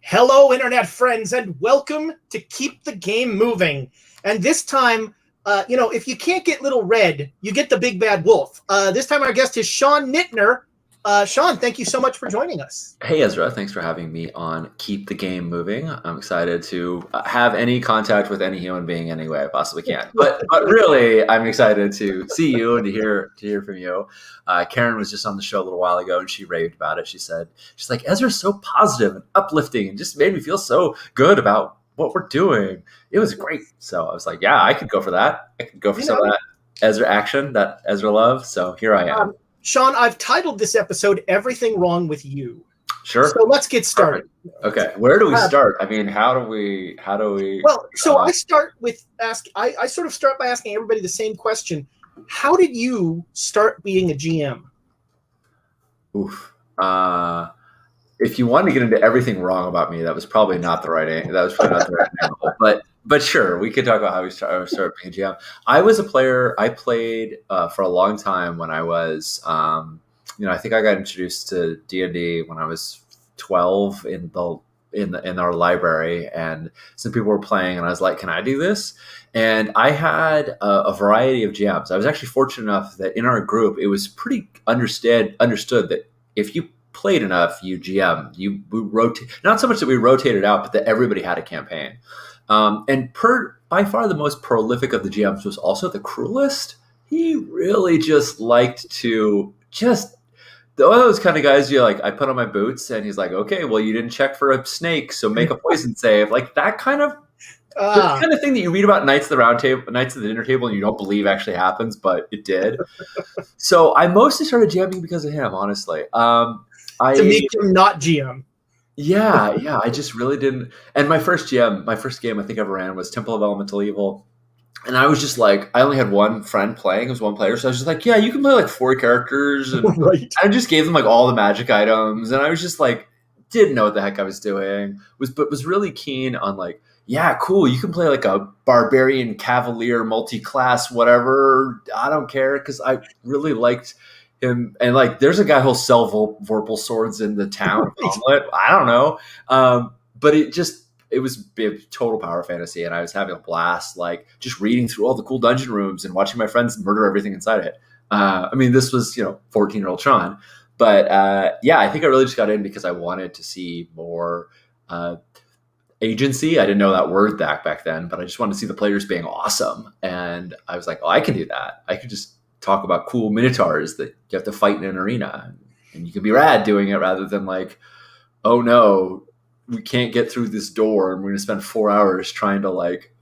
Hello, internet friends, and welcome to Keep the Game Moving. And this time, if you can't get Little Red, you get the Big Bad Wolf. This time, our guest is Sean Nittner. Sean, thank you so much for joining us. Hey Ezra, thanks for having me on Keep the Game Moving. I'm excited to have any contact with any human being any way I possibly can. But really, I'm excited to see you and to hear from you. Karen was just on the show a little while ago, and she raved about it. She's like, Ezra's so positive and uplifting, and just made me feel so good about what we're doing. It was great. So I was like, yeah, I could go for that. I could go for some of that Ezra action, that Ezra love. So here I am. Sean, I've titled this episode "Everything Wrong with You." Sure. So let's get started. Okay. Where do we start? I mean, how do we? Well, so I start with I sort of start by asking everybody the same question: how did you start being a GM? Oof. If you wanted to get into everything wrong about me, that was probably not the right angle. That was probably not the right angle. But sure, we could talk about how I started being a GM. I was a player. I played for a long time when I was, I think I got introduced to D&D when I was 12 in our library, and some people were playing, and I was like, "Can I do this?" And I had a variety of GMs. I was actually fortunate enough that in our group, it was pretty understood that if you played enough, you GM, we rotate. Not so much that we rotated out, but that everybody had a campaign. By far the most prolific of the GMs was also the cruelest. He really just liked to one of those kind of guys. You're like, I put on my boots, and he's like, okay, well, you didn't check for a snake, so make a poison save. Like that kind of thing that you read about Knights of the Dinner Table, and you don't believe actually happens, but it did. So I mostly started GMing because of him, honestly. To make him not GM. Yeah, I just really didn't. And my first game I think I ever ran was Temple of Elemental Evil. And I was just like, I only had one friend playing. It was one player. So I was just like, yeah, you can play like 4 characters. And right. I just gave them like all the magic items. And I was just like, didn't know what the heck I was doing. But was really keen on like, yeah, cool. You can play like a barbarian cavalier multi-class, whatever. I don't care. Because I really liked him. And like, there's a guy who'll sell Vorpal swords in the town. I don't know. But it was a total power fantasy, and I was having a blast, like just reading through all the cool dungeon rooms and watching my friends murder everything inside it. This was 14-year-old Sean, but I think I really just got in because I wanted to see more agency. I didn't know that word back then, but I just wanted to see the players being awesome, and I was like, oh, I can do that. I could just talk about cool minotaurs that you have to fight in an arena, and you can be rad doing it rather than like, oh no, we can't get through this door, and we're going to spend 4 hours trying to like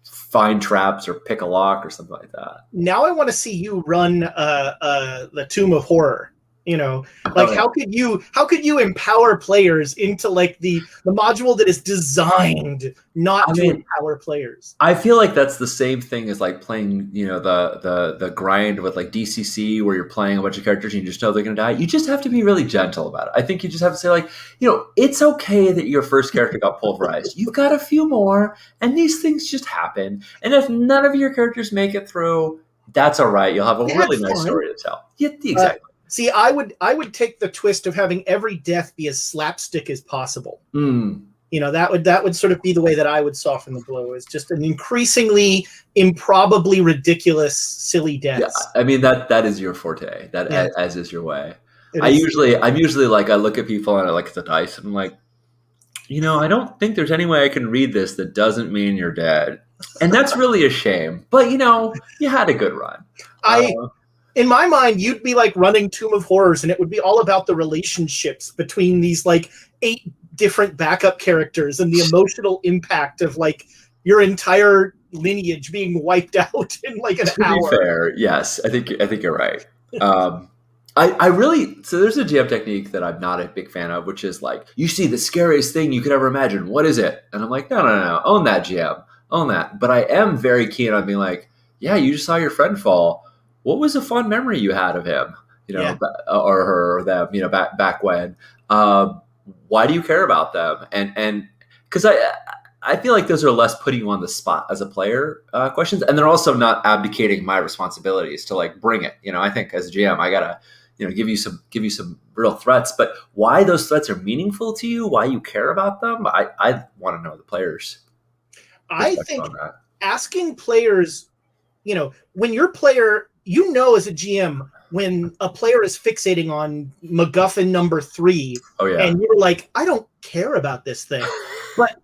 find traps or pick a lock or something like that. Now I want to see you run the Tomb of Horror. How could you empower players into like the module that is designed not to empower players? I feel like that's the same thing as like playing, the grind with like DCC, where you're playing a bunch of characters and you just know they're going to die. You just have to be really gentle about it. I think you just have to say like, it's okay that your first character got pulverized. You've got a few more, and these things just happen. And if none of your characters make it through, that's all right. You'll have a really nice story to tell. Yeah, exactly. See, I would take the twist of having every death be as slapstick as possible. That would sort of be the way that I would soften the blow. Is just an increasingly improbably ridiculous, silly death. Yeah, that is your forte. As is your way. I'm usually like, I look at people and I look at the dice and I'm like, I don't think there's any way I can read this that doesn't mean you're dead, and that's really a shame. But you had a good run. In my mind, you'd be like running Tomb of Horrors, and it would be all about the relationships between these like 8 different backup characters and the emotional impact of like your entire lineage being wiped out in like an hour. To be fair, yes, I think you're right. I really, so there's a GM technique that I'm not a big fan of, which is like, you see the scariest thing you could ever imagine. What is it? And I'm like, no, own that, GM, own that. But I am very keen on being like, yeah, you just saw your friend fall. What was a fun memory you had of him, or her, or them, back when? Why do you care about them? And because I feel like those are less putting you on the spot as a player questions, and they're also not abdicating my responsibilities to like bring it. I think as a GM, I gotta give you some real threats. But why those threats are meaningful to you, why you care about them, I want to know the players. I think asking players, when your player, as a GM, when a player is fixating on MacGuffin number 3, and you're like, I don't care about this thing, but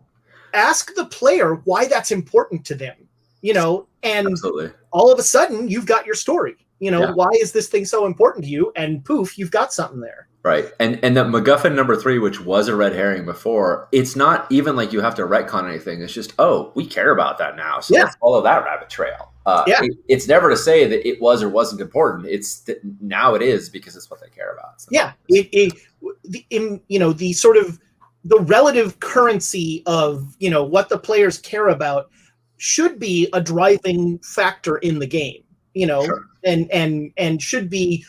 ask the player why that's important to them, and Absolutely. all of a sudden you've got your story. Why is this thing so important to you? And poof, you've got something there. Right. And that MacGuffin number 3, which was a red herring before, it's not even like you have to retcon anything. It's just, we care about that now. So let's follow that rabbit trail. It's never to say that it was or wasn't important. It's that now it is because it's what they care about. So the sort of the relative currency of, what the players care about should be a driving factor in the game, sure. and should be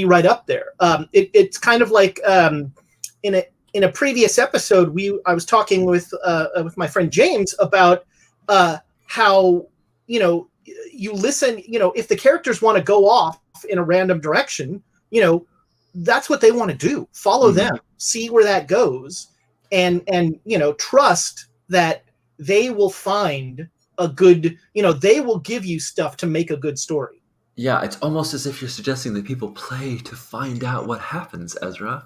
right up there. It's kind of like in a previous episode, I was talking with my friend James about how you listen. If the characters want to go off in a random direction, that's what they want to do. Follow them, see where that goes, and trust that they will find a good. They will give you stuff to make a good story. Yeah, it's almost as if you're suggesting that people play to find out what happens, Ezra.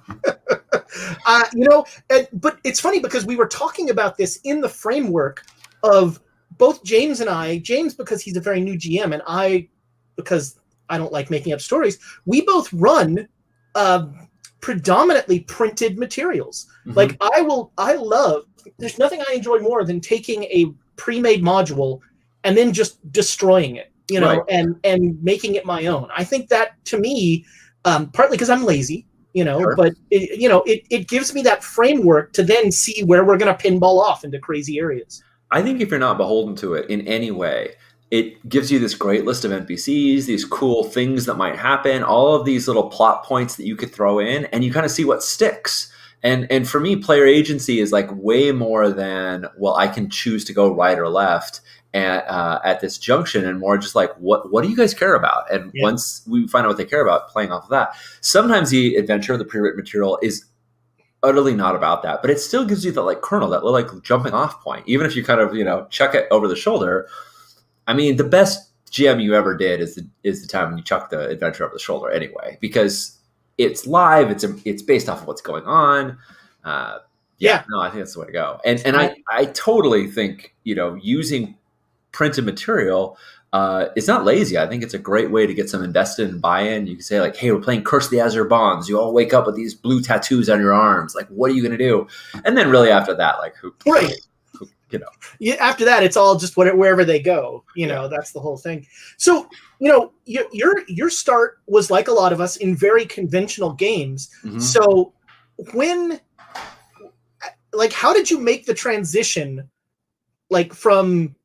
But it's funny because we were talking about this in the framework of both James and I. James, because he's a very new GM, and I, because I don't like making up stories. We both run predominantly printed materials. Like I love. There's nothing I enjoy more than taking a pre-made module and then just destroying it. Right. and making it my own. I think that, to me, partly because I'm lazy, Sure. but it gives me that framework to then see where we're going to pinball off into crazy areas. I think if you're not beholden to it in any way, it gives you this great list of NPCs, these cool things that might happen, all of these little plot points that you could throw in, and you kind of see what sticks. And for me, player agency is like way more than, well, I can choose to go right or left at this junction, and more just like, what do you guys care about? And once we find out what they care about, playing off of that. Sometimes the adventure, the pre-written material, is utterly not about that, but it still gives you that like kernel, that little like jumping off point, even if you kind of chuck it over the shoulder. I mean, the best GM you ever did is the time when you chuck the adventure over the shoulder anyway, because it's live, it's based off of what's going on. No, I think that's the way to go. And I totally think using printed material is not lazy. I think it's a great way to get some invested in buy-in. You can say like, hey, we're playing Curse of the Azure Bonds. You all wake up with these blue tattoos on your arms. Like, what are you going to do? And then really after that, like, who after that, it's all just wherever they go. That's the whole thing. So, your start was, like a lot of us, in very conventional games. So how did you make the transition, like, from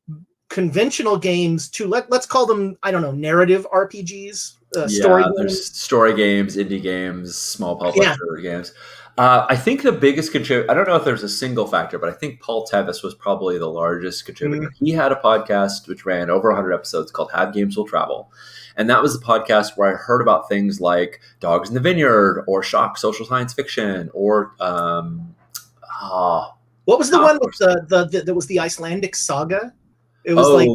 conventional games to let's call them, I don't know, narrative RPGs, story games? There's story games, indie games, small publisher games. I think the biggest contributor, I don't know if there's a single factor, but I think Paul Tevis was probably the largest contributor. He had a podcast which ran over 100 episodes called Have Games Will Travel. And that was the podcast where I heard about things like Dogs in the Vineyard or Shock Social Science Fiction or what was the one with that was the Icelandic saga? It was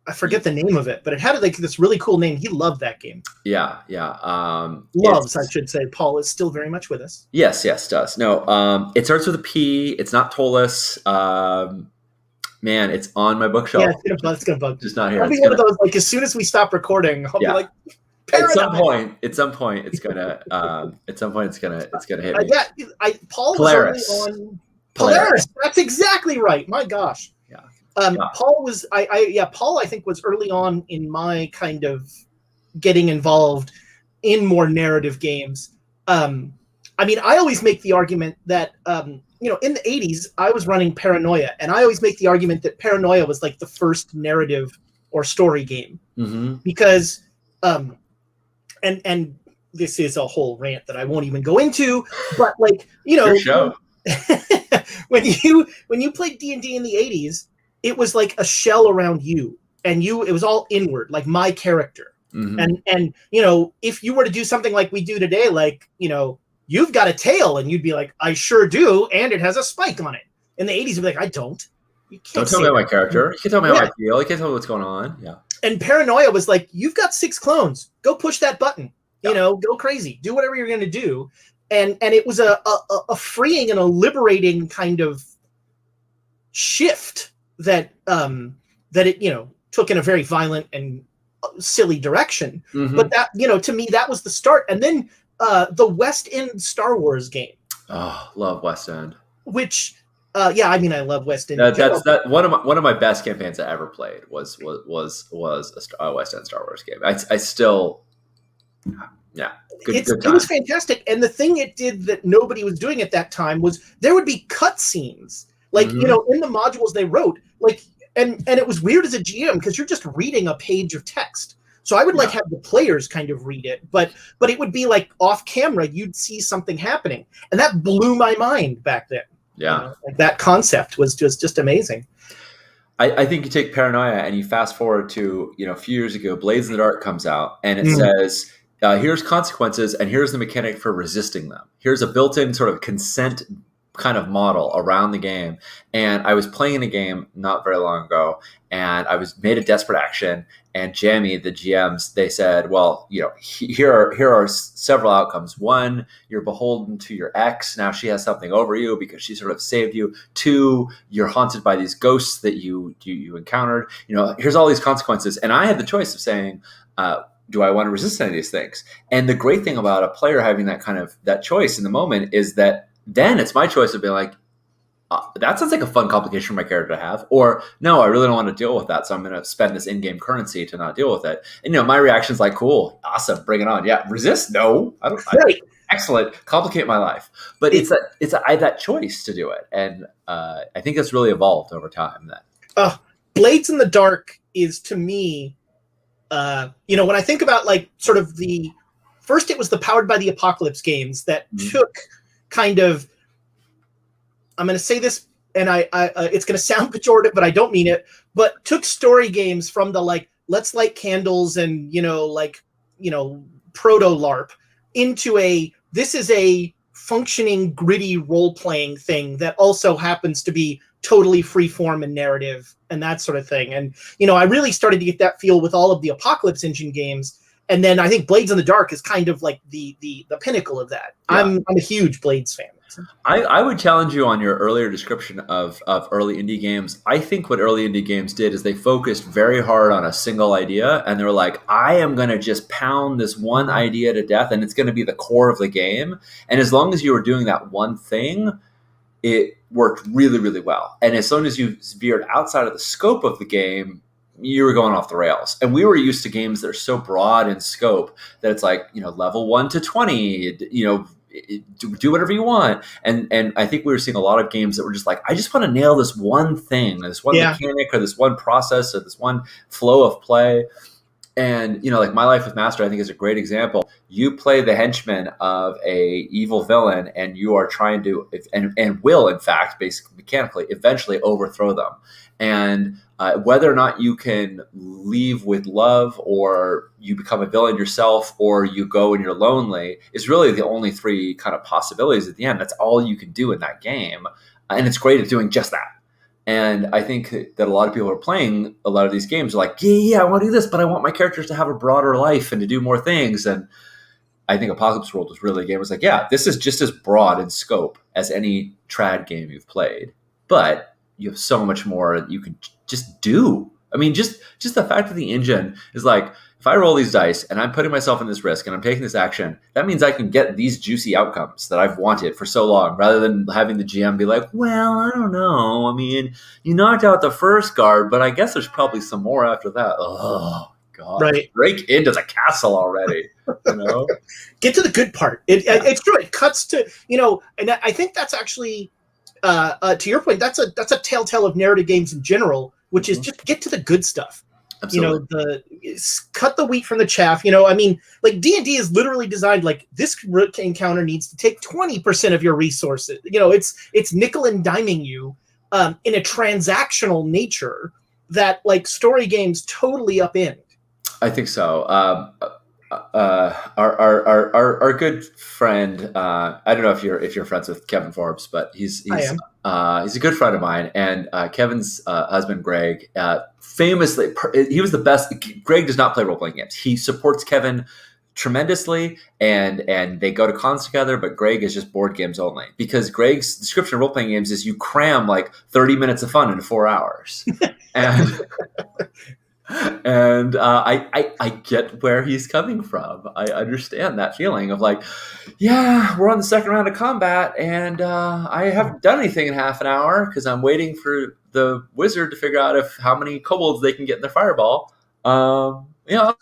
I forget the name of it, but it had like this really cool name. He loved that game. Yeah. Loves, I should say. Paul is still very much with us. Yes, does. No, it starts with a P. It's not Tolus. Man, it's on my bookshelf. Yeah, it's gonna bug. Just not here. I'll be one of those, like, as soon as we stop recording, I'll be like, at some point, it's gonna hit me. Paul Polaris. was only on Polaris. That's exactly right. My gosh. Paul was Paul I think was early on in my kind of getting involved in more narrative games. I mean, I always make the argument that in the 80s I was running Paranoia, and I always make the argument that Paranoia was like the first narrative or story game because and this is a whole rant that I won't even go into, but like Your show. when you played D&D in the 80s, it was like a shell around you, and it was all inward, like my character. And if you were to do something like we do today, like, you've got a tail, and you'd be like, I sure do, and it has a spike on it. In the 80s, you'd be like, I don't. You can't Don't tell me about my character. You can tell me how I feel. You can't tell me what's going on. Yeah. And paranoia was like, you've got 6 clones. Go push that button. Go crazy. Do whatever you're going to do. And it was a freeing and a liberating kind of shift that it took in a very violent and silly direction. But that to me, that was the start. And then the West End Star Wars game. Oh, love West End. Which I love West End. That's one of my best campaigns I ever played was a West End Star Wars game. I still good it was fantastic. And the thing it did that nobody was doing at that time was there would be cutscenes, like in the modules they wrote, like and it was weird as a GM because you're just reading a page of text. So I would have the players kind of read it, but it would be like off camera, you'd see something happening, and that blew my mind back then. Yeah, that concept was just amazing. I think you take Paranoia and you fast forward to a few years ago, Blades in the Dark comes out, and it says, here's consequences, and here's the mechanic for resisting them. Here's a built-in sort of consent kind of model around the game. And I was playing a game not very long ago, and I made a desperate action. And Jamie, the GMs, they said, well, here are several outcomes. 1, you're beholden to your ex. Now she has something over you because she sort of saved you. 2, you're haunted by these ghosts that you encountered. Here's all these consequences. And I had the choice of saying, do I want to resist any of these things? And the great thing about a player having that choice in the moment is that then it's my choice of being like, that sounds like a fun complication for my character to have. Or, no, I really don't want to deal with that, so I'm going to spend this in-game currency to not deal with it. And, my reaction's like, cool, awesome, bring it on. Yeah, resist? No. I don't. Right. Excellent. Complicate my life. But I have that choice to do it. And I think that's really evolved over time. Blades in the Dark is, to me, when I think about, like, sort of first it was the Powered by the Apocalypse games that took kind of, I'm going to say this, and I it's going to sound pejorative, but I don't mean it, but took story games from the, like, let's light candles and, proto-LARP into this is a functioning, gritty role-playing thing that also happens to be totally free-form and narrative and that sort of thing. And, I really started to get that feel with all of the Apocalypse Engine games. And then I think Blades in the Dark is kind of like the pinnacle of that. Yeah. I'm a huge Blades fan. I would challenge you on your earlier description of early indie games. I think what early indie games did is they focused very hard on a single idea, and they were like, I am going to just pound this one idea to death, and it's going to be the core of the game. And as long as you were doing that one thing, it worked really, really well. And as soon as you veered outside of the scope of the game, you were going off the rails. And we were used to games that are so broad in scope that it's like, level 1 to 20, do whatever you want. And I think we were seeing a lot of games that were just like, I just want to nail this one thing, this one mechanic, or this one process, or this one flow of play. And, like My Life with Master, I think is a great example. You play the henchman of a evil villain, and you are trying to, and will, in fact, basically mechanically, eventually overthrow them. And whether or not you can leave with love, or you become a villain yourself, or you go and you're lonely, is really the only 3 kind of possibilities at the end. That's all you can do in that game. And it's great at doing just that. And I think that a lot of people who are playing a lot of these games are like, yeah, I want to do this, but I want my characters to have a broader life and to do more things. And I think Apocalypse World was really a game that was like, yeah, this is just as broad in scope as any trad game you've played, but you have so much more that you can just do. I mean, just the fact that the engine is like, if I roll these dice and I'm putting myself in this risk and I'm taking this action, that means I can get these juicy outcomes that I've wanted for so long, rather than having the GM be like, well, I don't know. I mean, you knocked out the first guard, but I guess there's probably some more after that. Oh, God. Right. Break into the castle already. Get to the good part. It's true. It cuts to, and I think that's actually, to your point, that's a telltale of narrative games in general, which is just get to the good stuff. Absolutely. Cut the wheat from the chaff. I mean, like D&D is literally designed like this encounter needs to take 20% of your resources. It's nickel and diming you in a transactional nature that like story games totally upend. I think so. Our good friend. I don't know if you're friends with Kevin Forbes, but I am. he's a good friend of mine. And Kevin's husband, Greg, famously, he was the best. Greg does not play role playing games. He supports Kevin tremendously, and they go to cons together. But Greg is just board games only, because Greg's description of role playing games is you cram like 30 minutes of fun into 4 hours, and. And I get where he's coming from. I understand that feeling of like, yeah, we're on the second round of combat, and I haven't done anything in half an hour because I'm waiting for the wizard to figure out how many kobolds they can get in their fireball. I'll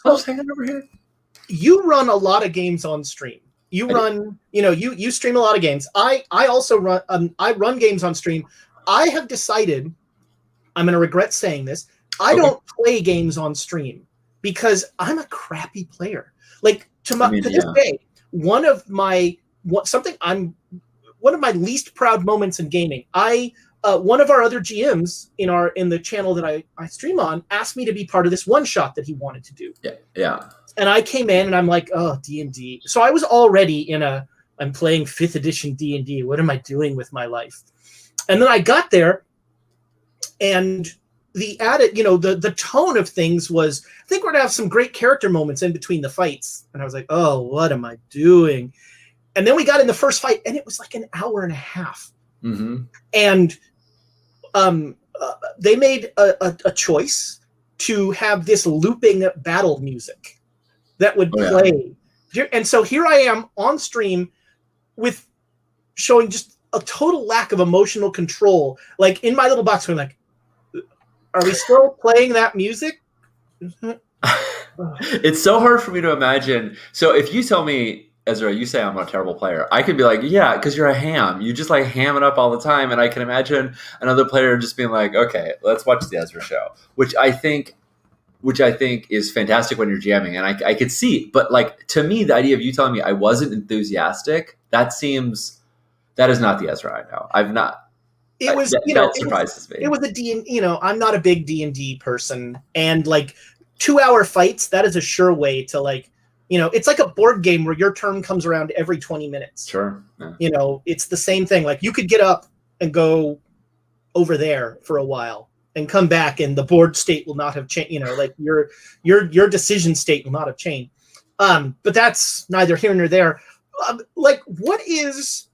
just hang out over here. You run a lot of games on stream. You stream a lot of games. I also run. I run games on stream. I have decided, I'm going to regret saying this, I don't play games on stream because I'm a crappy player. Like to this day, one of my least proud moments in gaming. One of our other GMs in the channel that I stream on asked me to be part of this one shot that he wanted to do. Yeah. And I came in and I'm like, oh, D&D. So I was already I'm playing 5th edition D&D. What am I doing with my life? And then I got there, and the added, the tone of things was, I think we're going to have some great character moments in between the fights. And I was like, oh, what am I doing? And then we got in the first fight, and it was like an hour and a half. Mm-hmm. And they made a choice to have this looping battle music that would play. And so here I am on stream with showing just a total lack of emotional control. Like in my little box, we're like, are we still playing that music? It's so hard for me to imagine. So if you tell me, Ezra, you say I'm a terrible player, I could be like, yeah, because you're a ham. You just like ham it up all the time. And I can imagine another player just being like, okay, let's watch the Ezra show, which I think is fantastic when you're jamming. And I could see, but like, to me, the idea of you telling me I wasn't enthusiastic, that is not the Ezra I know. I've not. It was, that surprises me. It was I'm not a big D&D person, and like 2-hour fights, that is a sure way to like, it's like a board game where your turn comes around every 20 minutes. Sure. Yeah. It's the same thing. Like you could get up and go over there for a while and come back, and the board state will not have changed. Like your decision state will not have changed. But that's neither here nor there. Like what is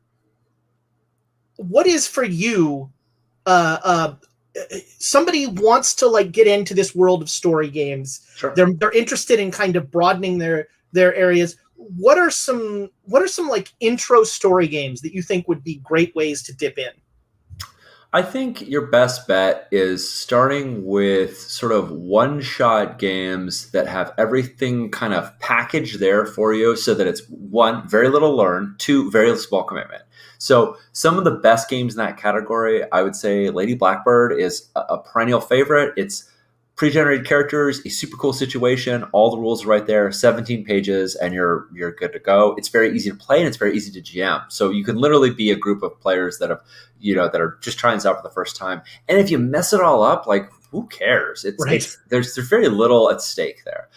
for you, somebody wants to like get into this world of story games. Sure. They're interested in kind of broadening their areas. What are some like intro story games that you think would be great ways to dip in? I think your best bet is starting with sort of one-shot games that have everything kind of packaged there for you, so that it's one, very little learn, two, very small commitment. So some of the best games in that category, I would say Lady Blackbird is a perennial favorite. It's pre-generated characters, a super cool situation, all the rules are right there, 17 pages, and you're good to go. It's very easy to play, and it's very easy to GM. So you can literally be a group of players that that are just trying this out for the first time. And if you mess it all up, like who cares? There's very little at stake there.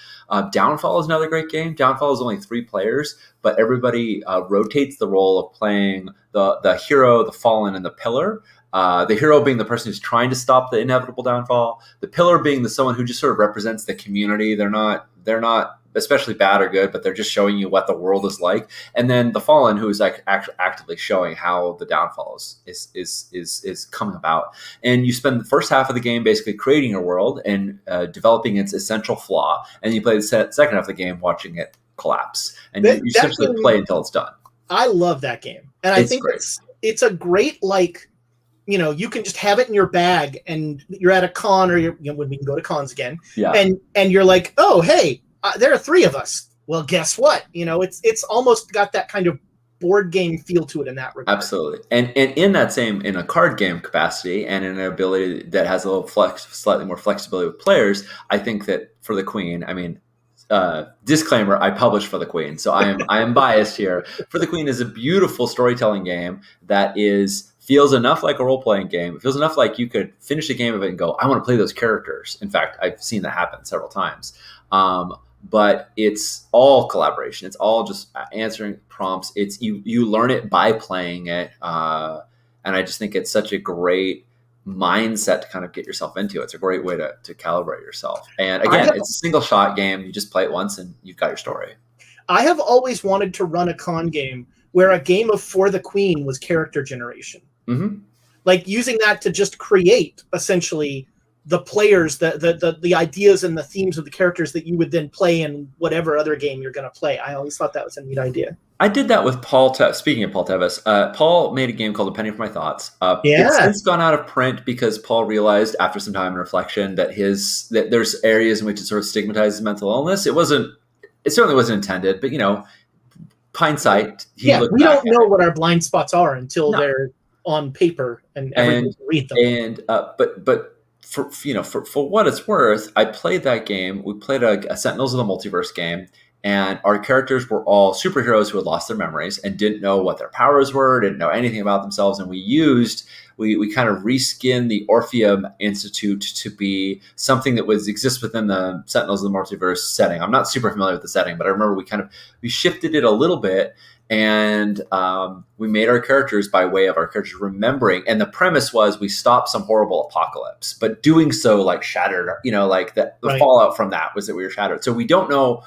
Downfall is another great game. Downfall is only 3 players, but everybody rotates the role of playing the hero, the fallen, and the pillar. The hero being the person who's trying to stop the inevitable downfall. The pillar being someone who just sort of represents the community. They're not especially bad or good, but they're just showing you what the world is like. And then the fallen, who is like actively showing how the downfall is coming about. And you spend the first half of the game basically creating your world and developing its essential flaw, and you play the second half of the game watching it collapse. And you essentially play until it's done. I love that game, and I think it's a great like. You can just have it in your bag, and you're at a con, or when we can go to cons again, and you're like, oh, hey, there are 3 of us. Well, guess what? It's almost got that kind of board game feel to it in that regard. Absolutely, and in a card game capacity, and in an ability that has a little slightly more flexibility with players, I think that for the Queen, I mean. Disclaimer: I publish for the Queen, so I am biased here. For the Queen is a beautiful storytelling game that feels enough like a role-playing game. It feels enough like you could finish a game of it and go, I want to play those characters. In fact, I've seen that happen several times. But it's all collaboration. It's all just answering prompts. It's you learn it by playing it, and I just think it's such a great mindset to kind of get yourself into. It's a great way to calibrate yourself. And again, it's a single shot game. You just play it once and you've got your story. I have always wanted to run a con game where a game of For the Queen was character generation. Mm-hmm. Like using that to just create essentially the players, the ideas and the themes of the characters that you would then play in whatever other game you're going to play. I always thought that was a neat idea. I did that with Paul. Speaking of Paul Tevis, Paul made a game called A Penny for My Thoughts. Yeah. It's since gone out of print because Paul realized after some time and reflection that that there's areas in which it sort of stigmatizes mental illness. It certainly wasn't intended, but hindsight. We don't know what our blind spots are until they're on paper and everyone can read them. And but for what it's worth, I played that game. We played a Sentinels of the Multiverse game. And our characters were all superheroes who had lost their memories and didn't know what their powers were, didn't know anything about themselves. And we kind of reskinned the Orpheum Institute to be something that exists within the Sentinels of the Multiverse setting. I'm not super familiar with the setting, but I remember we shifted it a little bit, and we made our characters by way of our characters remembering. And the premise was we stopped some horrible apocalypse, but doing so shattered, the fallout from that was that we were shattered. So we don't know.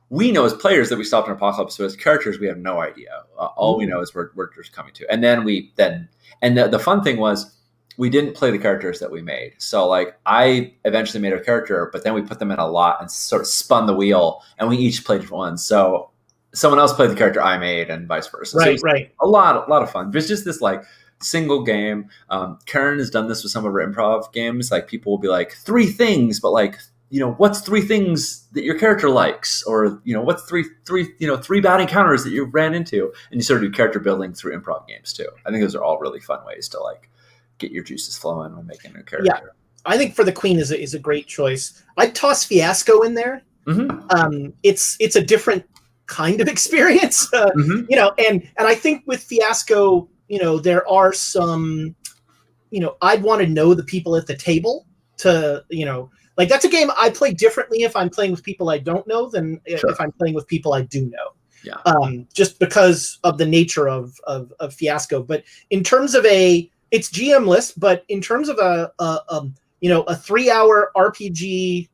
We know as players that we stopped an apocalypse, so as characters, we have no idea. All we know is we're just coming to. And then the fun thing was we didn't play the characters that we made. So I eventually made a character, but then we put them in a lot and sort of spun the wheel, and we each played different ones. So someone else played the character I made, and vice versa. Right, so a lot of fun. There's just this single game. Karen has done this with some of her improv games. People will be like 3 things, but what's 3 things that your character likes, or what's three bad encounters that you ran into, and you sort of do character building through improv games too. I think those are all really fun ways to get your juices flowing when making a character. Yeah, I think For the Queen is a great choice. I'd toss Fiasco in there. Mm-hmm. It's a different kind of experience, and I think with Fiasco, there are some, I'd want to know the people at the table to, that's a game I play differently if I'm playing with people I don't know than if I'm playing with people I do know. Yeah. Just because of the nature of Fiasco. But in terms of it's GM list, but in terms of a 3-hour RPG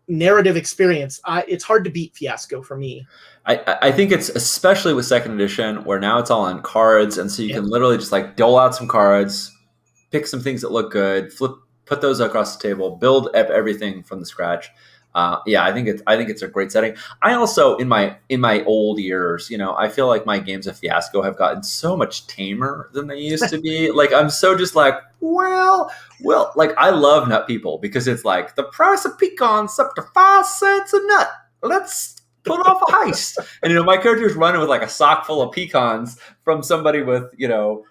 narrative experience, it's hard to beat Fiasco for me. I think it's especially with 2nd edition, where now it's all on cards, and so you can literally just dole out some cards, pick some things that look good, put those across the table, build everything from the scratch. I think it's a great setting. I also in my old years, I feel like my games of Fiasco have gotten so much tamer than they used to be. I'm so just I love Nut People because it's the price of pecans up to 5 cents a nut. Let's put off a heist. And my character's running with a sock full of pecans from somebody with who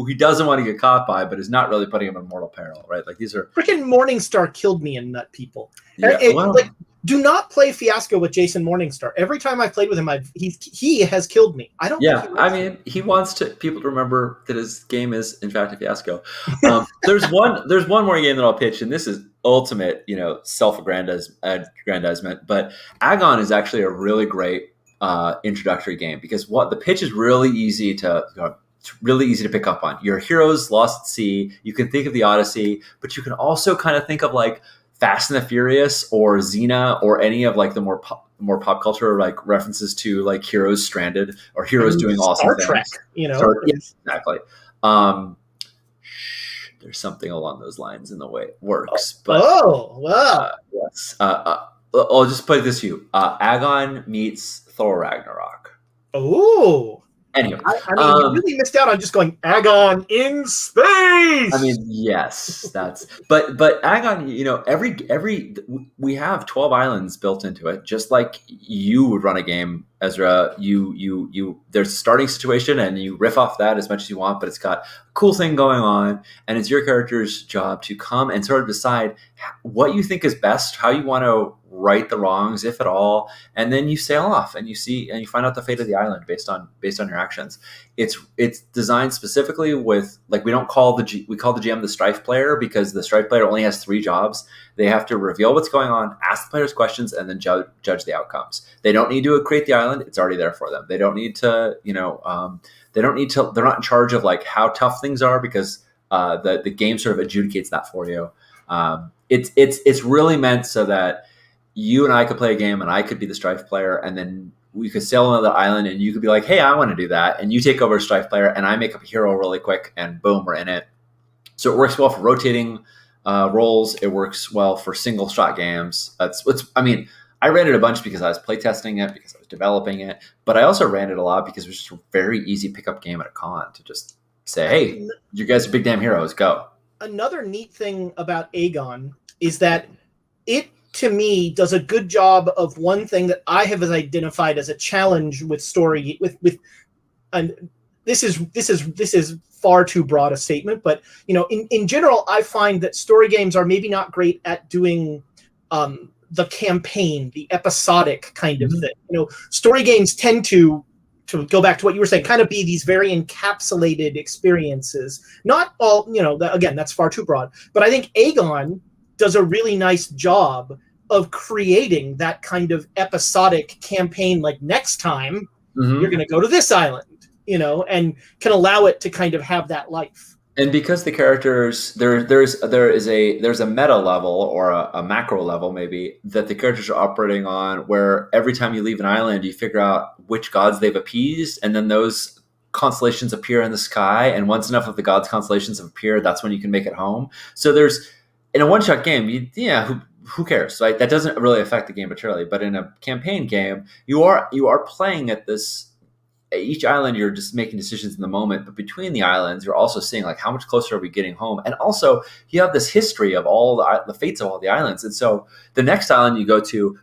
he doesn't want to get caught by, but is not really putting him in mortal peril, right? These are freaking Morningstar killed me in Nut People. Yeah, do not play Fiasco with Jason Morningstar. Every time I played with him, he has killed me. I don't. Yeah, he wants people to remember that his game is in fact a fiasco. There's one more game that I'll pitch, and this is ultimate, self-aggrandizement. But Agon is actually a really great introductory game because the pitch is really easy to pick up on. Your heroes lost at sea. You can think of the Odyssey, but you can also kind of think of Fast and the Furious or Xena or any of the more pop culture references to heroes stranded or heroes doing awesome Star things. Trek, Exactly. There's something along those lines in the way it works. But, yes. I'll just put it this to you. Agon meets Thor Ragnarok. Oh. Anyway, you really missed out on just going Agon in space. Yes, but Agon, we have 12 islands built into it, just like you would run a game Ezra, there's a starting situation and you riff off that as much as you want, but it's got a cool thing going on, and it's your character's job to come and sort of decide what you think is best, how you want to right the wrongs, if at all, and then you sail off and you find out the fate of the island based on your actions. It's designed specifically with, like, we call the GM the strife player, because the strife player only has 3 jobs. They have to reveal what's going on, ask the players questions, and then judge the outcomes. They don't need to create the island; it's already there for them. They don't need to, they're not in charge of like how tough things are, because the game sort of adjudicates that for you. It's really meant so that you and I could play a game, and I could be the strife player, and then we could sail on another island, and you could be like, "Hey, I want to do that," and you take over as strife player, and I make up a hero really quick, and boom, we're in it. So it works well for rotating roles. It works well for single shot games. I ran it a bunch because I was playtesting it, because I was developing it, but I also ran it a lot because it was just a very easy pickup game at a con to just say, "Hey, you guys are big damn heroes, go." Another neat thing about Aegon is that it, to me, does a good job of one thing that I have identified as a challenge with story. And this is far too broad a statement, but in general, I find that story games are maybe not great at doing the campaign, the episodic kind of thing. Story games tend to go back to what you were saying, kind of be these very encapsulated experiences. Not all, again, that's far too broad, but I think Aegon does a really nice job of creating that kind of episodic campaign. Like, next time you're going to go to this island, and can allow it to kind of have that life. And because the characters, there's a meta level, or a macro level maybe, that the characters are operating on, where every time you leave an island, you figure out which gods they've appeased, and then those constellations appear in the sky, and once enough of the gods' constellations have appeared, that's when you can make it home. So there's, in a one-shot game, who cares? Like, that doesn't really affect the game materially. But in a campaign game, you are playing at this. Each island, you're just making decisions in the moment, but between the islands, you're also seeing, like, how much closer are we getting home? And also, you have this history of all the fates of all the islands. And so the next island you go to,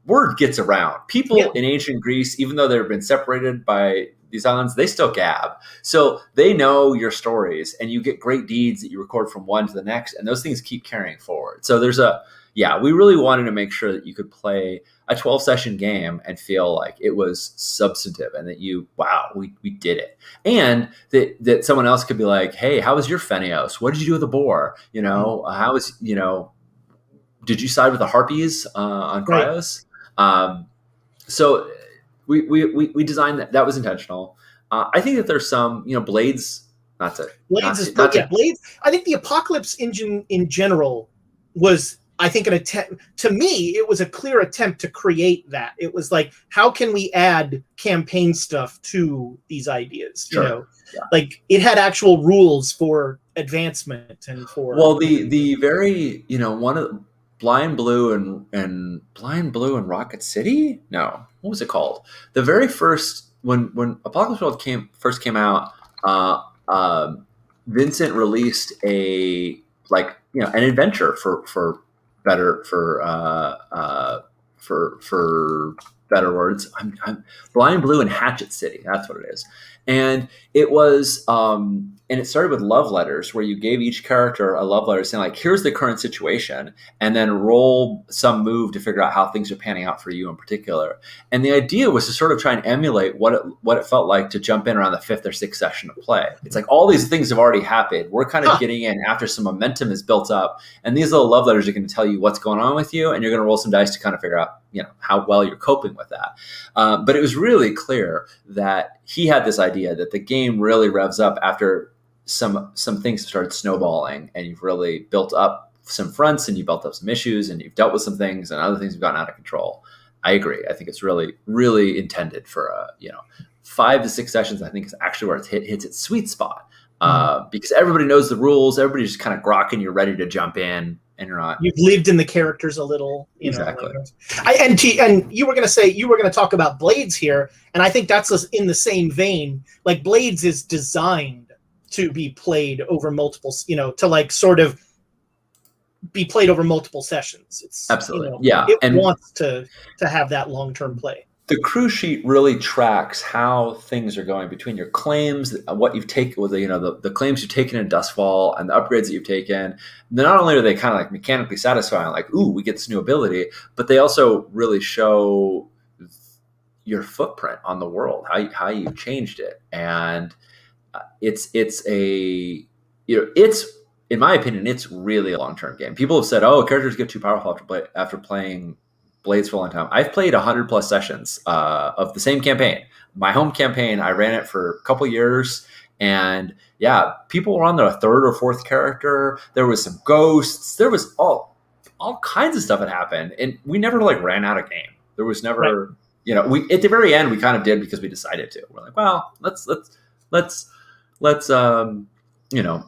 word gets around. People in ancient Greece, even though they've been separated by these islands, they still gab. So they know your stories, and you get great deeds that you record from one to the next, and those things keep carrying forward. So we really wanted to make sure that you could play a 12-session game and feel like it was substantive, and that we did it. And that someone else could be like, "Hey, how was your Fenios? What did you do with the boar? How was, did you side with the Harpies on Cryos?" Right. So we designed that. That was intentional. I think that there's some, Blades. Blades. I think the Apocalypse engine in general was, I think, an attempt. To me, it was a clear attempt to create that. It was like, how can we add campaign stuff to these ideas? Sure. Like, it had actual rules for advancement and for. Well, the very, one of Blind Blue and Rocket City. No, what was it called? The very first, when Apocalypse World first came out, Vincent released an adventure for better words. I'm Blind Blue and Hatchet City. That's what it is. And it was, and it started with love letters, where you gave each character a love letter saying, like, here's the current situation, and then roll some move to figure out how things are panning out for you in particular. And the idea was to sort of try and emulate what it felt like to jump in around the 5th or 6th session of play. It's like, all these things have already happened. We're kind of getting in after some momentum is built up, and these little love letters are going to tell you what's going on with you, and you're going to roll some dice to kind of figure out, how well you're coping with that. But it was really clear that he had this idea that the game really revs up after some things have started snowballing, and you've really built up some fronts, and you built up some issues, and you've dealt with some things, and other things have gotten out of control. I agree. I think it's really, really intended for 5 to 6 sessions. I think is actually where it hits its sweet spot, because everybody knows the rules. Everybody's just kind of grokking. You're ready to jump in. And you're not. You've lived in the characters a little, exactly. And you were going to talk about Blades here, and I think that's in the same vein. Like, Blades is designed to be played over multiple, to like sort of be played over multiple sessions. It's absolutely, it wants to have that long-term play. the crew sheet really tracks how things are going between your claims, what you've taken, with the claims you've taken in Dustfall and the upgrades that you've taken. Then not only are they kind of like mechanically satisfying, like, ooh, we get this new ability, but they also really show your footprint on the world, how you've changed it. And it's in my opinion, it's really a long-term game. People have said, oh, characters get too powerful after playing Blades for a long time. I've played 100 plus sessions of the same campaign. My home campaign, I ran it for a couple years, and yeah, people were on their third or fourth character. There was some ghosts. There was all kinds of stuff that happened, and we never like ran out of game. There was never, right. We at the very end we kind of did because we decided to. We're like, well, let's end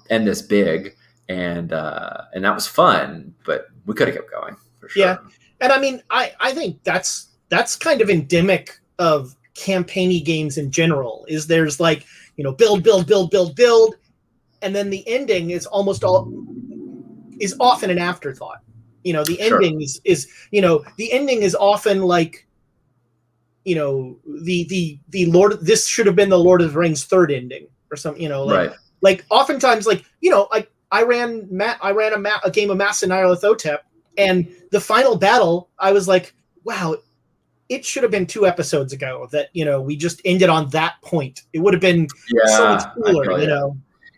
this big, and that was fun, but we could have kept going for sure. Yeah. And I mean, I think that's kind of endemic of campaign-y games in general, is there's like, build, and then the ending is often an afterthought. The ending the ending is often like, the Lord, this should have been the Lord of the Rings third ending or something, right. Like oftentimes, like, I ran a game of Mass and Nyarlathotep, and the final battle, I was like, wow, it should have been 2 episodes ago that, we just ended on that point. It would have been so much cooler,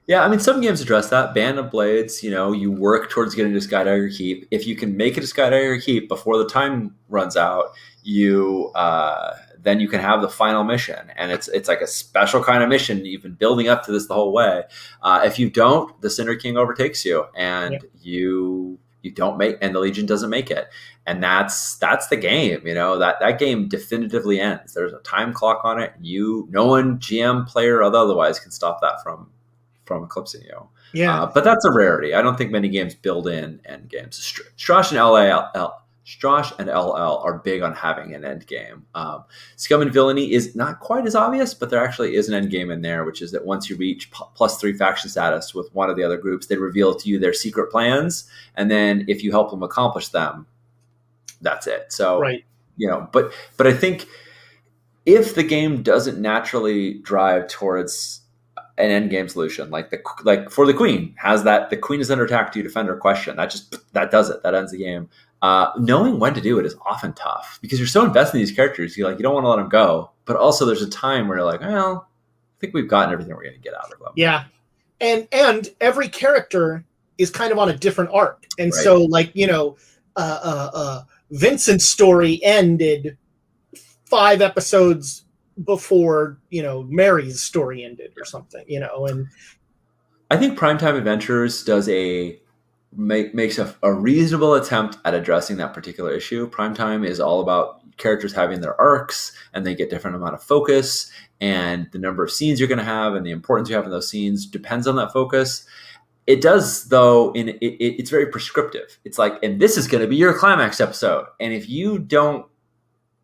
Yeah, I mean, some games address that. Band of Blades, you work towards getting to Skydagger Keep. If you can make it to Skydagger Keep before the time runs out, then you can have the final mission, and it's like a special kind of mission. You've been building up to this the whole way. If you don't, the Cinder King overtakes you, and you don't make, and the Legion doesn't make it, and that's the game. That game definitively ends. There's a time clock on it. No one, GM, player, or otherwise, can stop that from eclipsing you. Yeah, but that's a rarity. I don't think many games build in end games. Strash and LL are big on having an end game. Scum and Villainy is not quite as obvious, but there actually is an end game in there, which is that once you reach +3 faction status with one of the other groups, they reveal to you their secret plans, and then if you help them accomplish them, that's it. So, right. But I think if the game doesn't naturally drive towards an end game solution, like for the Queen has that, the Queen is under attack, do you defend or question? That does it. That ends the game. Knowing when to do it is often tough because you're so invested in these characters. You don't want to let them go, but also there's a time where you're like, well, I think we've gotten everything we're going to get out of them. Yeah, and every character is kind of on a different arc, and right. So like Vincent's story ended 5 episodes before Mary's story ended or something, and I think Primetime Adventures does makes a reasonable attempt at addressing that particular issue. Primetime is all about characters having their arcs, and they get different amount of focus, and the number of scenes you're going to have and the importance you have in those scenes depends on that focus. It does, though, it's very prescriptive. It's like, and this is going to be your climax episode, and if you don't,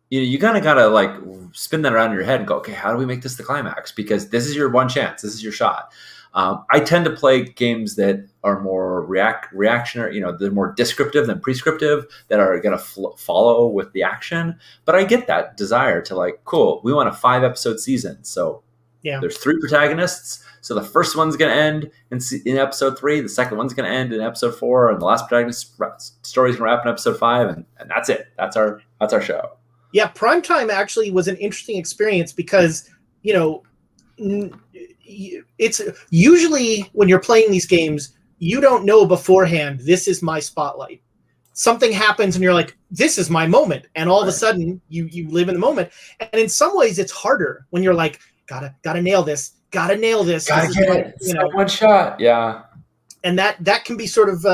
you kind of got to like spin that around in your head and go, okay, how do we make this the climax? Because this is your one chance. This is your shot. I tend to play games that are more reactionary, they're more descriptive than prescriptive, that are going to follow with the action. But I get that desire to like, cool, we want a 5-episode season. So there's 3 protagonists. So the first one's going to end in episode 3. The second one's going to end in episode 4. And the last protagonist story is going to wrap in episode 5. And that's it. That's our show. Yeah, Primetime actually was an interesting experience because, it's usually when you're playing these games, you don't know beforehand, this is my spotlight. Something happens and you're like, this is my moment. And all of a sudden you live in the moment. And in some ways it's harder when you're like, gotta nail this. Gotta get it. It's one shot. Yeah. And that can be sort of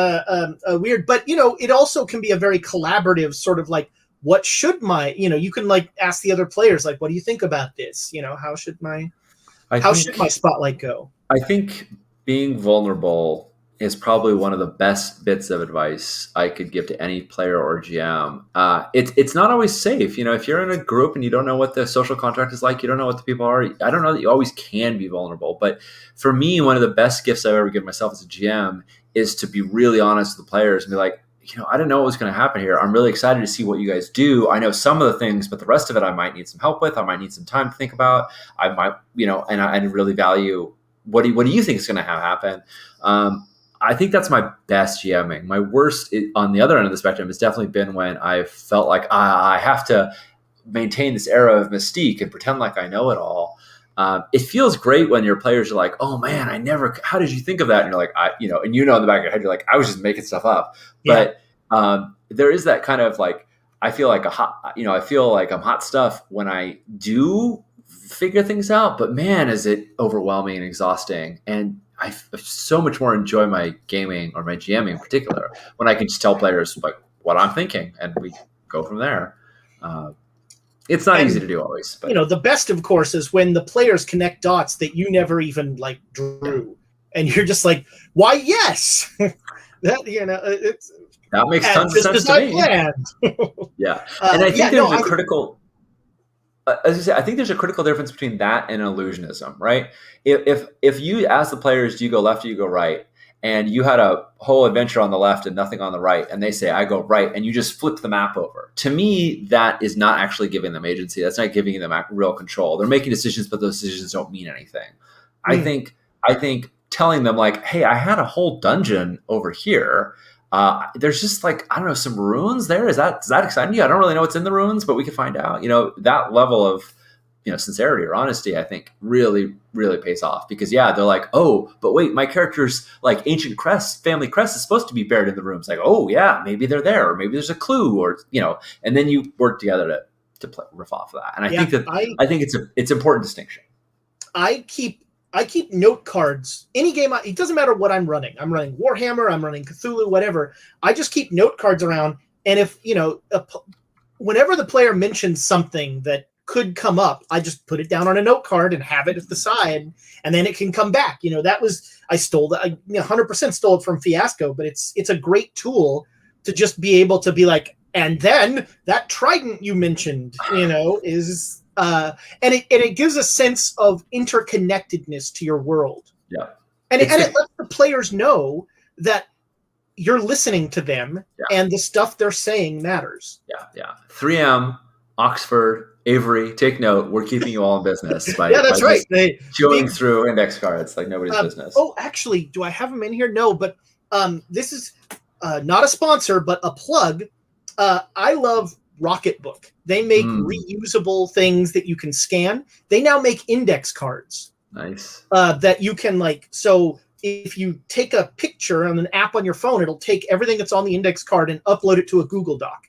weird, but it also can be a very collaborative sort of like, what should you can like ask the other players, like, what do you think about this? How should my spotlight go? I think being vulnerable is probably one of the best bits of advice I could give to any player or GM. It's not always safe. If you're in a group and you don't know what the social contract is like, you don't know what the people are, I don't know that you always can be vulnerable. But for me, one of the best gifts I've ever given myself as a GM is to be really honest with the players and be like, I didn't know what was going to happen here. I'm really excited to see what you guys do. I know some of the things, but the rest of it, I might need some help with. I might need some time to think about. I might, and I really value what do you think is going to happen. I think that's my best GMing. My worst on the other end of the spectrum has definitely been when I felt like I have to maintain this era of mystique and pretend like I know it all. It feels great when your players are like, "Oh man, how did you think of that?" And you're like, in the back of your head, you're like, "I was just making stuff up." Yeah. But there is that kind of like, I feel like I feel like I'm hot stuff when I do figure things out. But man, is it overwhelming and exhausting. And I so much more enjoy my gaming or my GMing in particular when I can just tell players like what I'm thinking and we go from there. It's not easy to do always, but the best, of course, is when the players connect dots that you never even like drew, and you're just like, "Why, yes, that makes tons of sense to me." Yeah, and I think there's a critical. As I say, I think there's a critical difference between that and illusionism, right? If you ask the players, do you go left or you go right, and you had a whole adventure on the left and nothing on the right, and they say, I go right, and you just flip the map over. To me, that is not actually giving them agency. That's not giving them real control. They're making decisions, but those decisions don't mean anything. I think telling them like, hey, I had a whole dungeon over here. There's just like, I don't know, some ruins there. Is that exciting to you? I don't really know what's in the ruins, but we can find out. That level of sincerity or honesty, I think really, really pays off because they're like, oh, but wait, my character's like ancient family crest is supposed to be buried in the rooms. Like, oh yeah, maybe they're there, or maybe there's a clue, or and then you work together to riff off of that. And I think it's important distinction. I keep note cards. Any game, it doesn't matter what I'm running. I'm running Warhammer, I'm running Cthulhu, whatever. I just keep note cards around, and if whenever the player mentions something that could come up, I just put it down on a note card and have it at the side, and then it can come back. I stole that. I 100% stole it from Fiasco, but it's a great tool to just be able to be like, and then that trident you mentioned, is and it gives a sense of interconnectedness to your world. Yeah, and it lets the players know that you're listening to them, and the stuff they're saying matters. Yeah. 3M, Oxford, Avery, take note. We're keeping you all in business. That's right. Going through index cards like nobody's business. Oh, actually, do I have them in here? No, but this is not a sponsor, but a plug. I love Rocketbook. They make reusable things that you can scan. They now make index cards. Nice. That you can so if you take a picture on an app on your phone, it'll take everything that's on the index card and upload it to a Google Doc.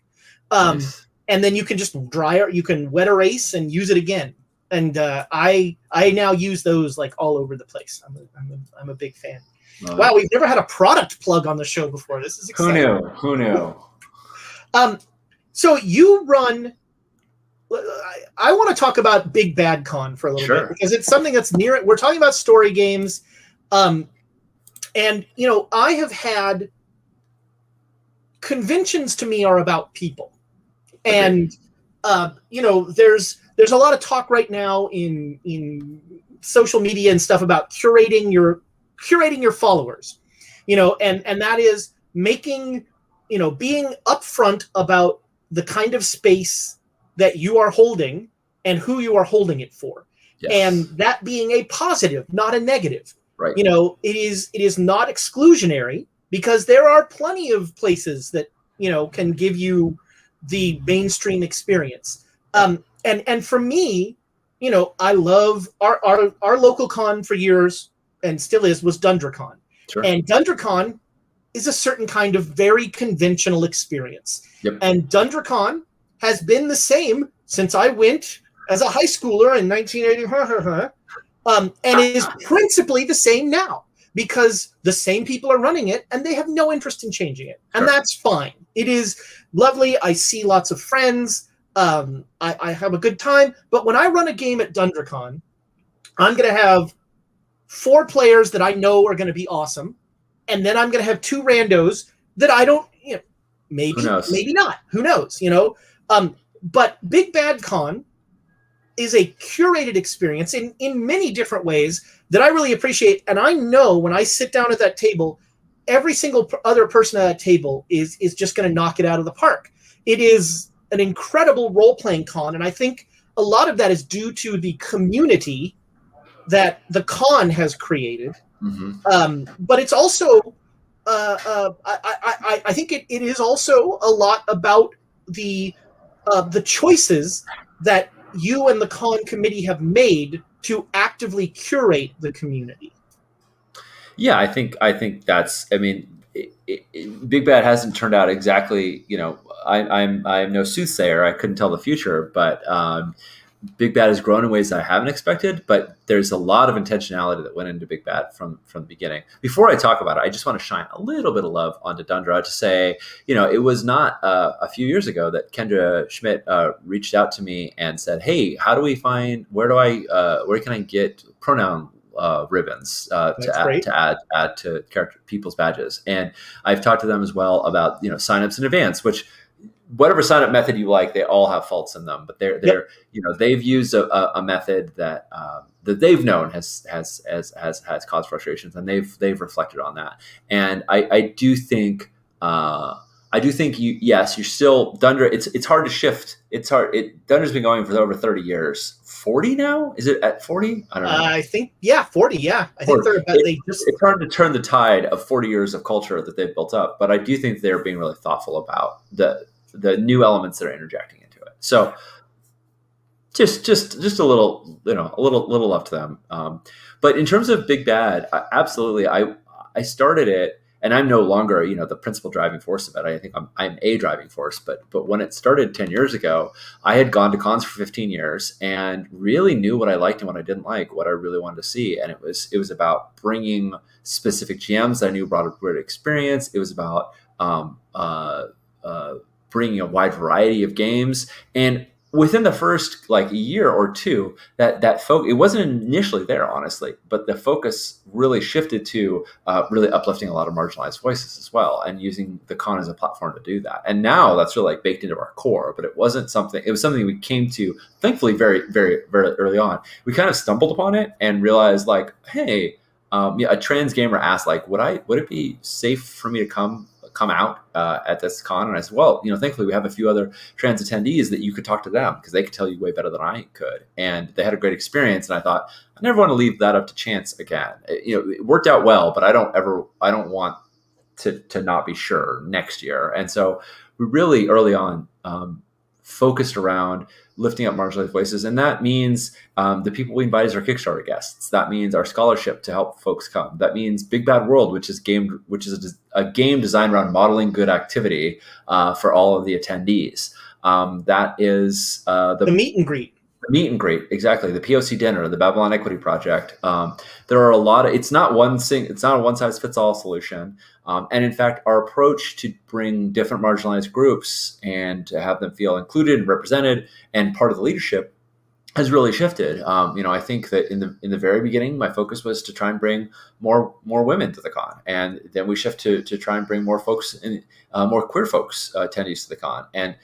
Nice. And then you can just you can wet erase and use it again. And I now use those like all over the place. I'm a big fan. Wow, we've never had a product plug on the show before. This is exciting. Who knew? So you run. I want to talk about Big Bad Con for a little bit because it's something that's near it. We're talking about story games, and I have had conventions. To me, are about people. And there's a lot of talk right now in social media and stuff about curating your followers, and that is making, being upfront about the kind of space that you are holding and who you are holding it for, and that being a positive, not a negative. Right. It is not exclusionary because there are plenty of places that can give you the mainstream experience. And for me, I love our local con for years and still was DundraCon. Sure. And DundraCon is a certain kind of very conventional experience. Yep. And DundraCon has been the same since I went as a high schooler in 1980, and is principally the same now because the same people are running it and they have no interest in changing it. And that's fine. It is lovely. I see lots of friends. I have a good time. But when I run a game at DundraCon, I'm going to have 4 players that I know are going to be awesome. And then I'm going to have 2 randos that I don't, maybe not. Who knows, But Big Bad Con is a curated experience in many different ways that I really appreciate. And I know when I sit down at that table, every single other person at that table is just going to knock it out of the park. It is an incredible role-playing con, and I think a lot of that is due to the community that the con has created. But it's also, I think it is also a lot about the choices that you and the con committee have made to actively curate the community. Yeah, I think that's. I mean, Big Bad hasn't turned out exactly. I'm no soothsayer. I couldn't tell the future, but Big Bad has grown in ways that I haven't expected. But there's a lot of intentionality that went into Big Bad from the beginning. Before I talk about it, I just want to shine a little bit of love onto Dundra to say, it was not a few years ago that Kendra Schmidt reached out to me and said, "Hey, how do we find where can I get pronoun ribbons to add to character people's badges?" And I've talked to them as well about signups in advance, which whatever sign up method you like, they all have faults in them, but they've used a method that that they've known has caused frustrations, and they've reflected on that. And I do think you're still Dundra. It's hard to shift. It's hard. Dundra's been going for over 30 years. 40 now? Is it at 40? I don't know. I think 40. Yeah, I think they're about. It's hard to turn the tide of 40 years of culture that they've built up, but I do think they're being really thoughtful about the new elements that are interjecting into it. So just a little, a little love to them. But in terms of Big Bad, absolutely, I started it. And I'm no longer, the principal driving force of it. I think I'm a driving force. But when it started 10 years ago, I had gone to cons for 15 years and really knew what I liked and what I didn't like, what I really wanted to see. And it was about bringing specific GMs that I knew brought a great experience. It was about bringing a wide variety of games. And within the first year or two, that focus, it wasn't initially there, honestly, but the focus really shifted to really uplifting a lot of marginalized voices as well, and using the con as a platform to do that. And now that's really baked into our core, but it was something we came to, thankfully, very, very, very early on. We kind of stumbled upon it and realized hey, a trans gamer asked would it be safe for me to come out at this con? And I said, well, thankfully we have a few other trans attendees that you could talk to them, because they could tell you way better than I could. And they had a great experience. And I thought, I never want to leave that up to chance again. It worked out well, but I don't want to not be sure next year. And so we really early on focused around lifting up marginalized voices. And that means the people we invite as our Kickstarter guests. That means our scholarship to help folks come. That means Big Bad World, which is a game designed around modeling good activity for all of the attendees. That is the meet and greet. The meet and greet, exactly. The POC dinner, the Babylon Equity Project. There are a lot of. It's not a one size fits all solution. And in fact, our approach to bring different marginalized groups and to have them feel included and represented and part of the leadership has really shifted. I think that in the very beginning, my focus was to try and bring more women to the con, and then we shift to try and bring more folks more queer folks attendees to the con. And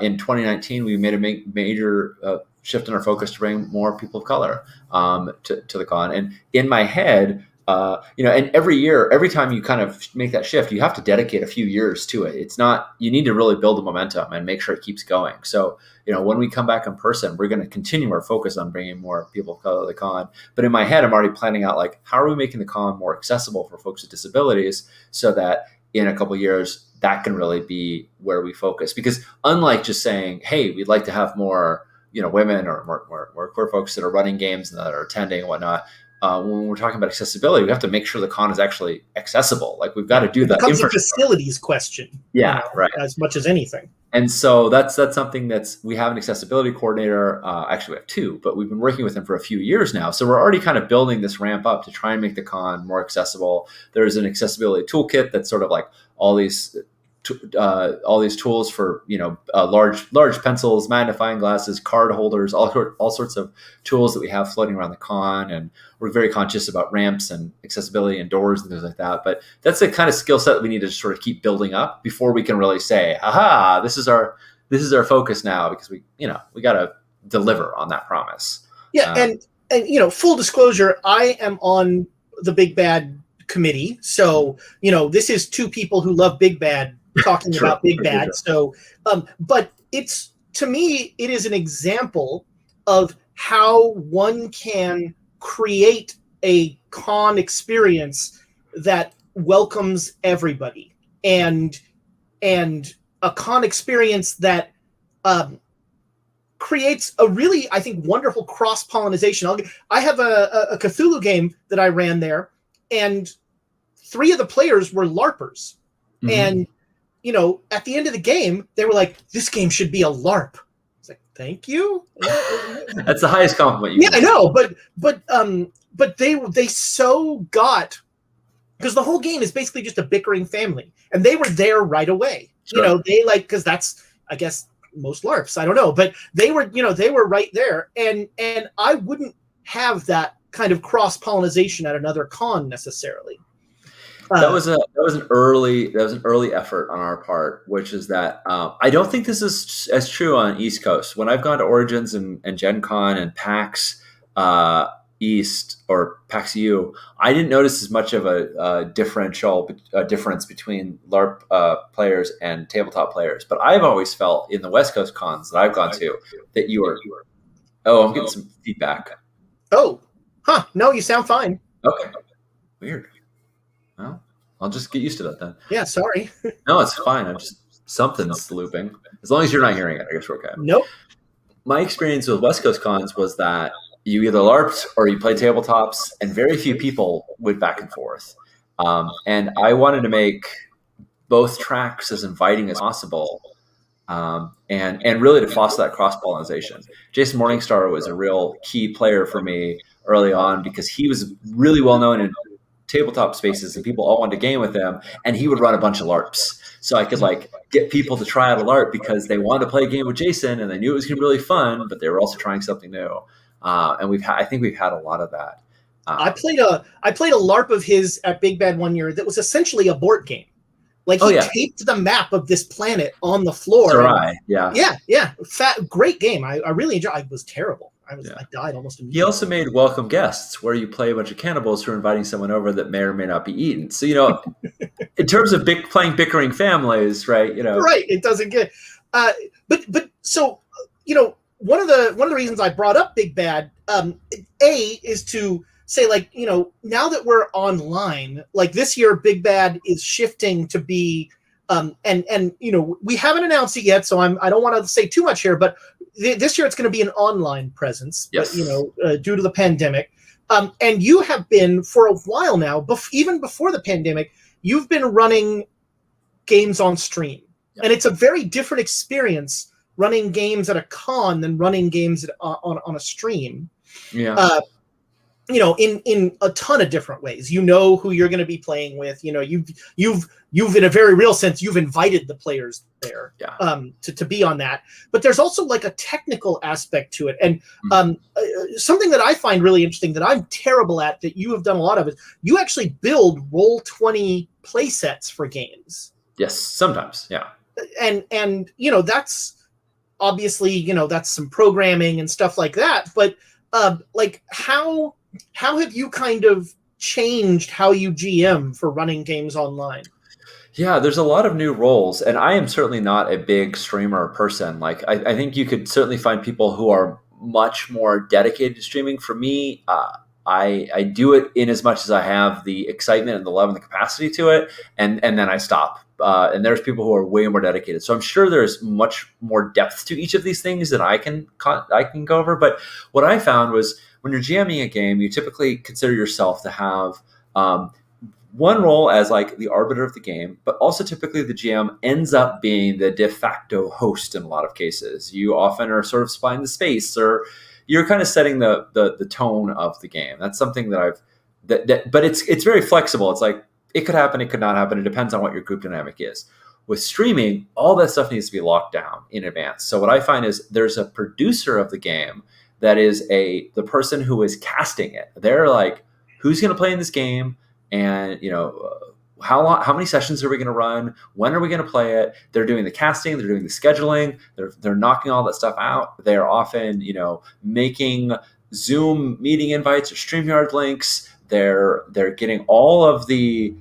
in 2019, we made a major shift in our focus to bring more people of color to the con. And in my head, and every year, every time you kind of make that shift, you have to dedicate a few years to it. It's not, you need to really build the momentum and make sure it keeps going. So, when we come back in person, we're going to continue our focus on bringing more people of color to the con. But in my head, I'm already planning out how are we making the con more accessible for folks with disabilities, so that in a couple of years, that can really be where we focus. Because unlike just saying, hey, we'd like to have more, women or more queer folks that are running games and that are attending and whatnot, when we're talking about accessibility, we have to make sure the con is actually accessible. We've got to do that. It becomes a facilities question. Yeah, right. As much as anything. And so that's something we have an accessibility coordinator. Actually, we have two, but we've been working with him for a few years now. So we're already kind of building this ramp up to try and make the con more accessible. There's an accessibility toolkit that's sort of all these tools for large pencils, magnifying glasses, card holders, all sorts of tools that we have floating around the con. And we're very conscious about ramps and accessibility and doors and things like that. But that's the kind of skill set that we need to sort of keep building up before we can really say, aha, this is our focus now, because we got to deliver on that promise. Yeah, and full disclosure, I am on the Big Bad committee. So, this is two people who love Big Bad talking True. about Big Bad. So, but to me, it is an example of how one can create a con experience that welcomes everybody, and a con experience that creates a really, I think, wonderful cross-pollination. I have a Cthulhu game that I ran there, and 3 of the players were LARPers. Mm-hmm. And, at the end of the game, they were like, this game should be a LARP. I was like, thank you. That's the highest compliment you can. I know, but they so got, because the whole game is basically just a bickering family, and they were there right away. Sure. Because that's, I guess, most LARPs, I don't know, but they were right there, and I wouldn't have that kind of cross-pollination at another con necessarily. That was an early effort on our part, which is that I don't think this is as true on East Coast. When I've gone to Origins and Gen Con and PAX East or PAX U, I didn't notice as much of a difference between LARP players and tabletop players. But I've always felt in the West Coast cons that I've gone to that you were. Oh, I'm getting some feedback. Oh, huh? No, you sound fine. Okay, weird. Well, I'll just get used to that then. Yeah, sorry. No, it's fine. Something's looping. As long as you're not hearing it, I guess we're okay. Nope. My experience with West Coast cons was that you either LARPed or you played tabletops, and very few people went back and forth. And I wanted to make both tracks as inviting as possible, and really to foster that cross-pollination. Jason Morningstar was a real key player for me early on because he was really well known in tabletop spaces and people all wanted to game with him, and he would run a bunch of LARPs. So I could get people to try out a LARP because they wanted to play a game with Jason and they knew it was going to be really fun, but they were also trying something new. And I think we've had a lot of that. I played a LARP of his at Big Bad one year that was essentially a board game. He taped the map of this planet on the floor. Yeah. Great game. I really enjoyed. I was terrible. I died almost immediately. He also made Welcome Guests, where you play a bunch of cannibals who are inviting someone over that may or may not be eaten. So in terms of playing bickering families, right? Right. It doesn't get. But so one of the reasons I brought up Big Bad, is to say now that we're online, this year Big Bad is shifting to be, and we haven't announced it yet, so I don't want to say too much here, but this year it's going to be an online presence. Yes. But, due to the pandemic, and you have been for a while now, even before the pandemic, you've been running games on stream, and it's a very different experience running games at a con than running games on a stream. Yeah. In a ton of different ways. Who you're going to be playing with. You've in a very real sense, you've invited the players there to be on that. But there's also a technical aspect to it. And something that I find really interesting that I'm terrible at that you have done a lot of is you actually build Roll20 play sets for games. Yes, sometimes, yeah. And that's obviously, that's some programming and stuff like that. But how have you kind of changed how you GM for running games online? Yeah, there's a lot of new roles, and I am certainly not a big streamer person. I think you could certainly find people who are much more dedicated to streaming. For me, I do it in as much as I have the excitement and the love and the capacity to it, and then I stop. And there's people who are way more dedicated. So I'm sure there's much more depth to each of these things that I can go over. But what I found was when you're GMing a game, you typically consider yourself to have one role as the arbiter of the game, but also typically the GM ends up being the de facto host in a lot of cases. You often are sort of spying the space, or you're kind of setting the tone of the game. That's something that but it's very flexible. It's it could happen, it could not happen. It depends on what your group dynamic is. With streaming, all that stuff needs to be locked down in advance. So what I find is there's a producer of the game that is the person who is casting it. They're who's going to play in this game, and how many sessions are we going to run? When are we going to play it? They're doing the casting, they're doing the scheduling, they're knocking all that stuff out. They're often making Zoom meeting invites or StreamYard links. they're getting all of the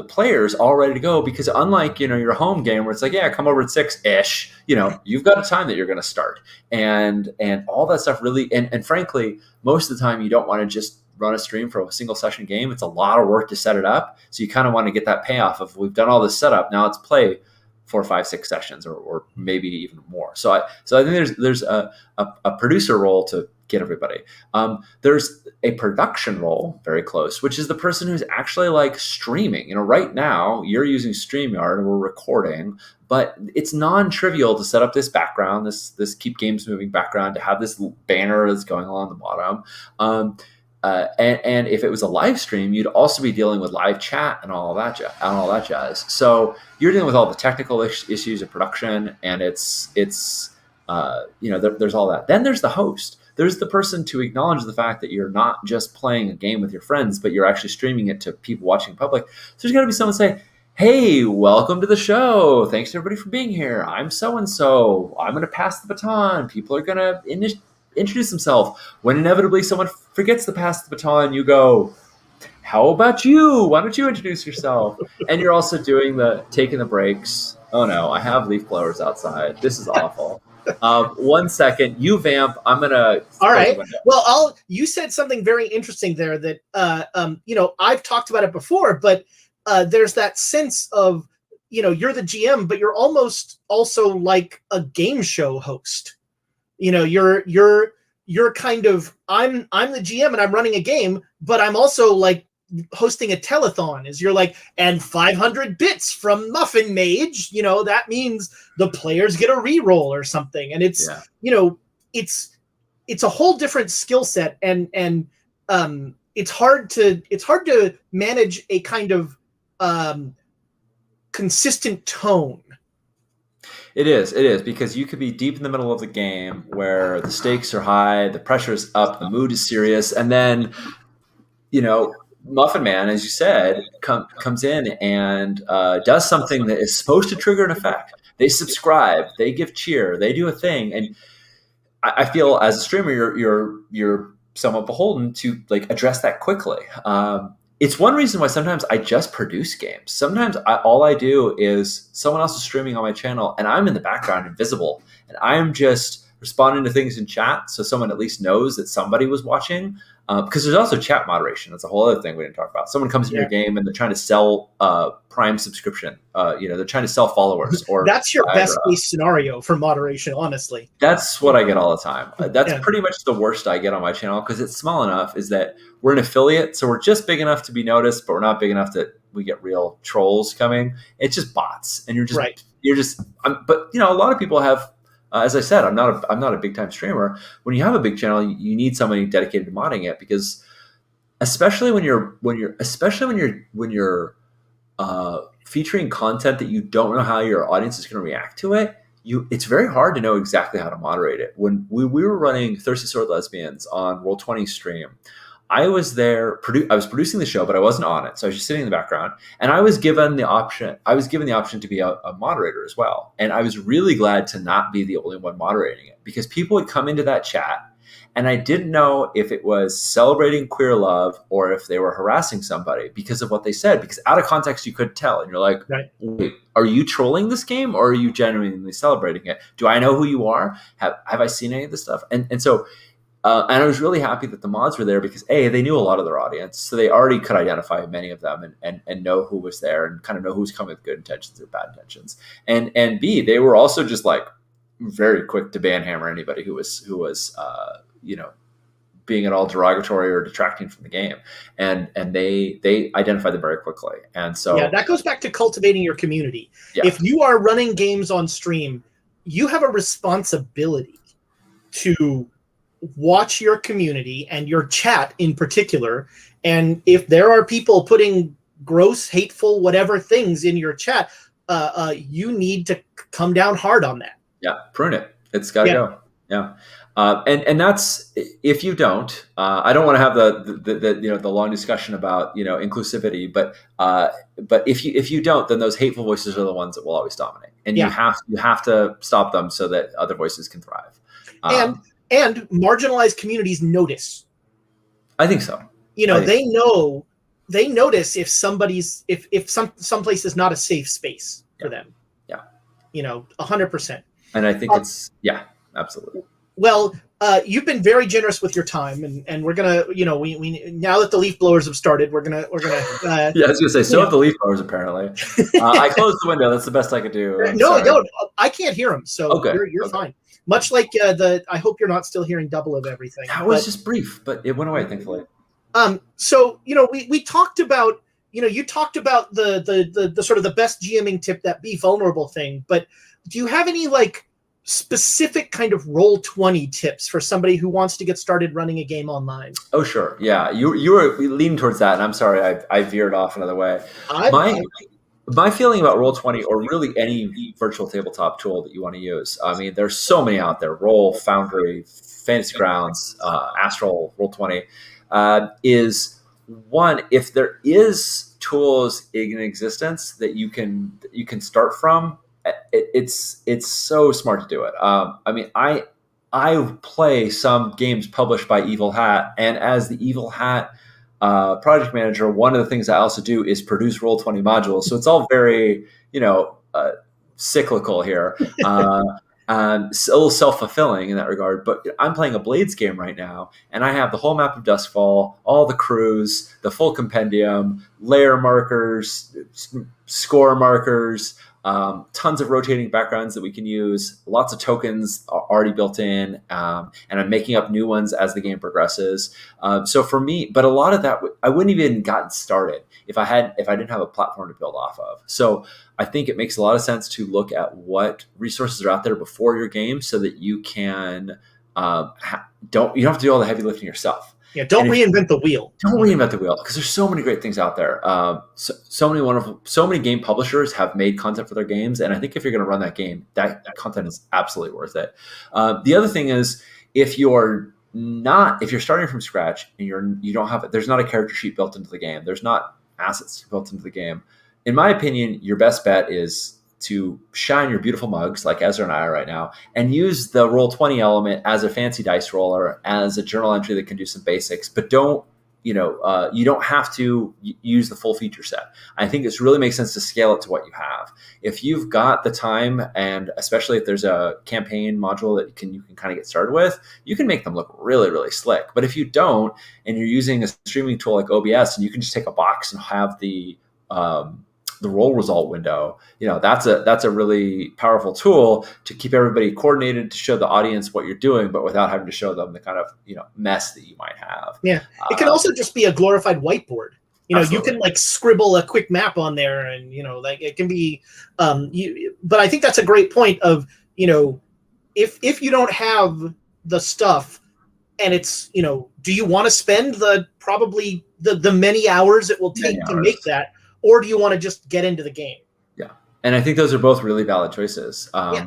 players all ready to go, because unlike your home game where it's like, yeah, come over at 6-ish, you've got a time that you're going to start, and all that stuff really, and frankly, most of the time you don't want to just run a stream for a single session game. It's a lot of work to set it up, so you kind of want to get that payoff of, we've done all this setup, now let's play 4, 5, 6 sessions, or maybe even more. So I think there's a producer role to get everybody. There's a production role very close, which is the person who's actually like streaming. Right now you're using StreamYard and we're recording, but it's non-trivial to set up this background, this keep games moving background, to have this banner that's going along the bottom. And if it was a live stream, you'd also be dealing with live chat and all that jazz. So you're dealing with all the technical issues of production, and it's there's all that. Then there's the host. There's the person to acknowledge the fact that you're not just playing a game with your friends, but you're actually streaming it to people watching in public. So there's got to be someone say, hey, welcome to the show. Thanks to everybody for being here. I'm so-and-so. I'm going to pass the baton. People are going to introduce themselves. When inevitably someone forgets to pass the baton, you go, how about you? Why don't you introduce yourself? And you're also taking the breaks. Oh no, I have leaf blowers outside. This is awful. 1 second, you vamp. I'm gonna. All right. Well, you said something very interesting there that I've talked about it before, but there's that sense of you're the GM, but you're almost also like a game show host. You're kind of, I'm the GM and I'm running a game, but I'm also like hosting a telethon. Is you're like, and 500 bits from Muffin Mage, that means the players get a reroll or something. And it's it's a whole different skill set, and it's hard to manage a kind of consistent tone. It is, because you could be deep in the middle of the game where the stakes are high, the pressure is up, the mood is serious, and then, Muffin Man, as you said, comes in and does something that is supposed to trigger an effect. They subscribe, they give cheer, they do a thing, and I feel as a streamer, you're somewhat beholden to like address that quickly. It's one reason why sometimes I just produce games. Sometimes all I do is someone else is streaming on my channel and I'm in the background invisible, and I'm just responding to things in chat so someone at least knows that somebody was watching. Because there's also chat moderation. That's a whole other thing we didn't talk about. Someone comes in your game and they're trying to sell Prime subscription. They're trying to sell followers. Or that's your best case scenario for moderation, honestly. That's what I get all the time. That's pretty much the worst I get on my channel, because it's small enough. Is that we're an affiliate, so we're just big enough to be noticed, but we're not big enough that we get real trolls coming. It's just bots, and you're just right. But a lot of people have. As I said, I'm not a big time streamer. When you have a big channel, you need somebody dedicated to modding it, because especially when you're featuring content that you don't know how your audience is going to react to it, it's very hard to know exactly how to moderate it. When we were running Thirsty Sword Lesbians on Roll20 stream, I was there. I was producing the show, but I wasn't on it, so I was just sitting in the background. And I was given the option. To be a moderator as well. And I was really glad to not be the only one moderating it, because people would come into that chat, and I didn't know if it was celebrating queer love or if they were harassing somebody because of what they said. Because out of context, you could tell, and you're like, right. Wait, are you trolling this game or are you genuinely celebrating it? Do I know who you are? Have I seen any of this stuff? And so. And I was really happy that the mods were there, because A, they knew a lot of their audience, so they already could identify many of them and know who was there and kind of know who's coming with good intentions or bad intentions. And B, they were also just like very quick to banhammer anybody who was being at all derogatory or detracting from the game, and they identified them very quickly. And so that goes back to cultivating your community. Yeah. If you are running games on stream, you have a responsibility to watch your community and your chat in particular. And if there are people putting gross, hateful, whatever things in your chat, you need to come down hard on that. Yeah, prune it. It's got to go. Yeah. And that's, if you don't, I don't want to have the long discussion about inclusivity, but if you don't, then those hateful voices are the ones that will always dominate, and you have to stop them so that other voices can thrive. And marginalized communities notice. I think so. they notice if somebody's if some place is not a safe space for them. Yeah. 100%. And I think it's absolutely. Well, you've been very generous with your time, and we're gonna, we now that the leaf blowers have started, we're gonna. I was gonna say, so have the leaf blowers. Apparently, I closed the window. That's the best I could do. No, I can't hear them, so you're fine. Much like I hope you're not still hearing double of everything. That was just brief, but it went away, thankfully. So we talked about, you talked about the sort of the best GMing tip, that be vulnerable thing, but do you have any specific kind of Roll20 tips for somebody who wants to get started running a game online? Oh, sure. Yeah. You were leaning towards that, and I'm sorry, I veered off another way. My feeling about Roll20, or really any virtual tabletop tool that you want to use, I mean, there's so many out there: Roll, Foundry, Fantasy Grounds, Astral, Roll20, is one, if there is tools in existence that you can start from, it's so smart to do it. I mean, I play some games published by Evil Hat, and as the Evil Hat project manager, one of the things I also do is produce Roll20 modules. So it's all very, cyclical here. A little self-fulfilling in that regard, but I'm playing a Blades game right now, and I have the whole map of Duskfall, all the crews, the full compendium, layer markers, score markers, tons of rotating backgrounds that we can use, lots of tokens are already built in, and I'm making up new ones as the game progresses. So for me, but a lot of that, I wouldn't even gotten started if I didn't have a platform to build off of. So I think it makes a lot of sense to look at what resources are out there before your game, so that you can you don't have to do all the heavy lifting yourself. Yeah, don't reinvent the wheel. Don't reinvent the wheel, because there's so many great things out there. So many game publishers have made content for their games, and I think if you're going to run that game, that content is absolutely worth it. The other thing is, if you're starting from scratch and there's not a character sheet built into the game, there's not assets built into the game. In my opinion, your best bet is to shine your beautiful mugs, like Ezra and I are right now, and use the Roll20 element as a fancy dice roller, as a journal entry that can do some basics, but don't, you don't have to use the full feature set. I think it really makes sense to scale it to what you have. If you've got the time, and especially if there's a campaign module that you can kind of get started with, you can make them look really, really slick. But if you don't, and you're using a streaming tool like OBS, and you can just take a box and have the roll result window, that's a really powerful tool to keep everybody coordinated, to show the audience what you're doing, but without having to show them the kind of mess that you might have. Yeah, it can also just be a glorified whiteboard. You can scribble a quick map on there, and it can be. But I think that's a great point of if you don't have the stuff, and it's do you want to spend probably the many hours it will take to make that? Or do you want to just get into the game? Yeah, and I think those are both really valid choices. I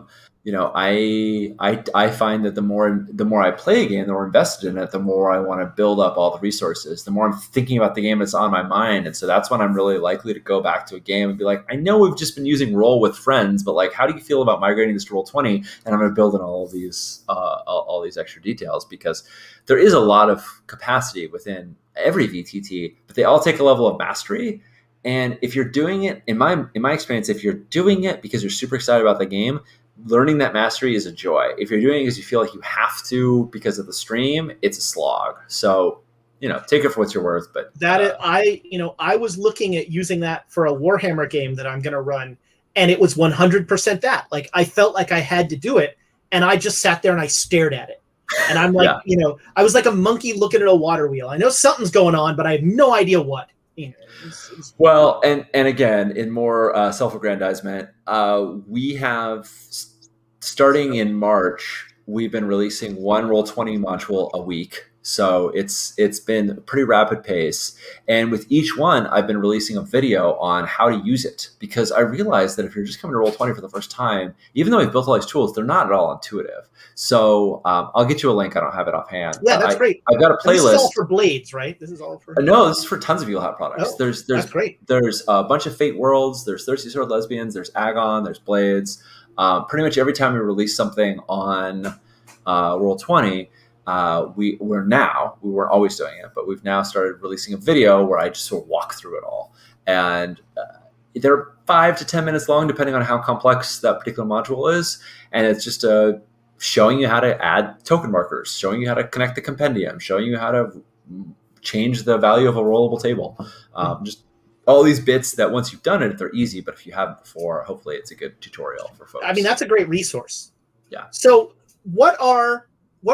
find that the more I play a game, the more invested in it, the more I want to build up all the resources, the more I'm thinking about the game that's on my mind. And so that's when I'm really likely to go back to a game and be like, I know we've just been using Roll with friends, but how do you feel about migrating this to Roll20? And I'm going to build in all these extra details, because there is a lot of capacity within every VTT, but they all take a level of mastery. And if you're doing it, in my experience, if you're doing it because you're super excited about the game, learning that mastery is a joy. If you're doing it because you feel like you have to because of the stream, it's a slog. So, take it for what you're worth. But I was looking at using that for a Warhammer game that I'm going to run, and it was 100% that. I felt like I had to do it, and I just sat there and I stared at it. And I'm like, I was like a monkey looking at a water wheel. I know something's going on, but I have no idea what. Well, and again, in more self-aggrandizement, we have, starting in March, we've been releasing one Roll20 module a week. So it's been a pretty rapid pace. And with each one, I've been releasing a video on how to use it, because I realized that if you're just coming to Roll20 for the first time, even though we've built all these tools, they're not at all intuitive. So I'll get you a link. I don't have it offhand. Yeah, that's great. I've got a playlist. This is all for Blades, right? This is all for... No, this is for tons of Evil Hat products. Oh, that's great. There's a bunch of Fate Worlds. There's Thirsty Sword Lesbians. There's Agon. There's Blades. Pretty much every time we release something on Roll20, we weren't always doing it, but we've now started releasing a video where I just sort of walk through it all. And they're 5 to 10 minutes long, depending on how complex that particular module is. And it's just showing you how to add token markers, showing you how to connect the compendium, showing you how to change the value of a rollable table. Just all these bits that once you've done it, they're easy. But if you haven't before, hopefully it's a good tutorial for folks. I mean, that's a great resource. Yeah. So what are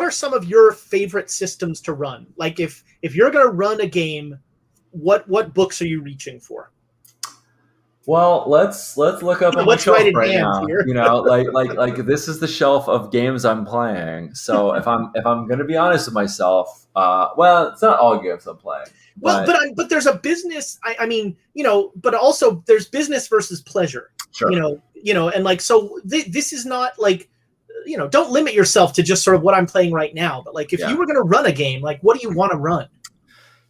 some of your favorite systems to run? Like if you're going to run a game, what books are you reaching for? Well, let's look up on my shelf right now. Here. Like this is the shelf of games I'm playing. So if I'm going to be honest with myself, well, it's not all games I'm playing. But there's a business. I mean, but also there's business versus pleasure. Sure. And like so this is not like, don't limit yourself to just sort of what I'm playing right now. But like if you were going to run a game, like what do you want to run?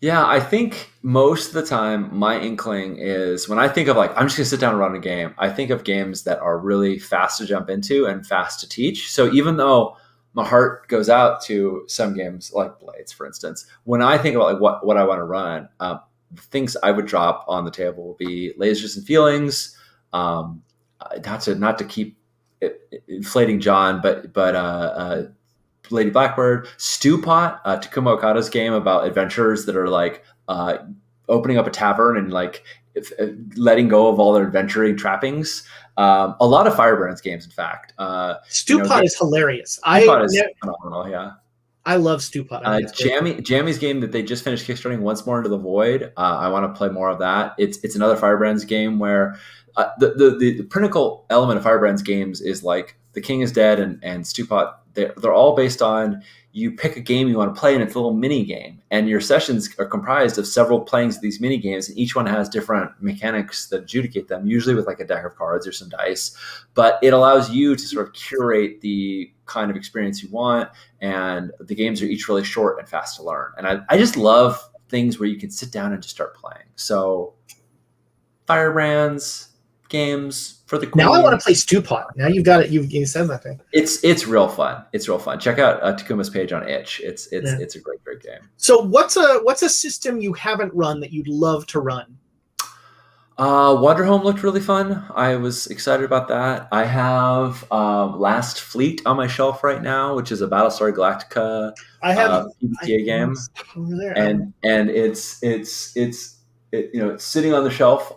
Yeah, I think most of the time my inkling is when I think of like, I'm just going to sit down and run a game, I think of games that are really fast to jump into and fast to teach. So even though my heart goes out to some games like Blades, for instance, when I think about like what I want to run, the things I would drop on the table will be Lasers and Feelings, not to keep inflating John, but Lady Blackbird, Stewpot, Takuma Okada's game about adventurers that are like opening up a tavern and like letting go of all their adventuring trappings. A lot of Firebrand's games, in fact. Stewpot is hilarious. Stewpot is phenomenal, yeah. I love Stewpot. Jammy's game that they just finished kickstarting, Once More Into the Void. I want to play more of that. It's another Firebrand's game where the pinnacle element of Firebrand's games is like The King is Dead and Stewpot. They're all based on you pick a game you want to play and it's a little mini game, and your sessions are comprised of several playings of these mini games, and each one has different mechanics that adjudicate them, usually with like a deck of cards or some dice, but it allows you to sort of curate the kind of experience you want, and the games are each really short and fast to learn, and I just love things where you can sit down and just start playing. So Firebrands games for the Queen. Now I want to play Stewpot. Now you've got it. You said that thing. It's real fun. It's real fun. Check out Takuma's page on itch. It's a great game. So what's a system you haven't run that you'd love to run? Wanderhome looked really fun. I was excited about that. I have Last Fleet on my shelf right now, which is a Battlestar Galactica PBTA game, over there. and it's sitting on the shelf.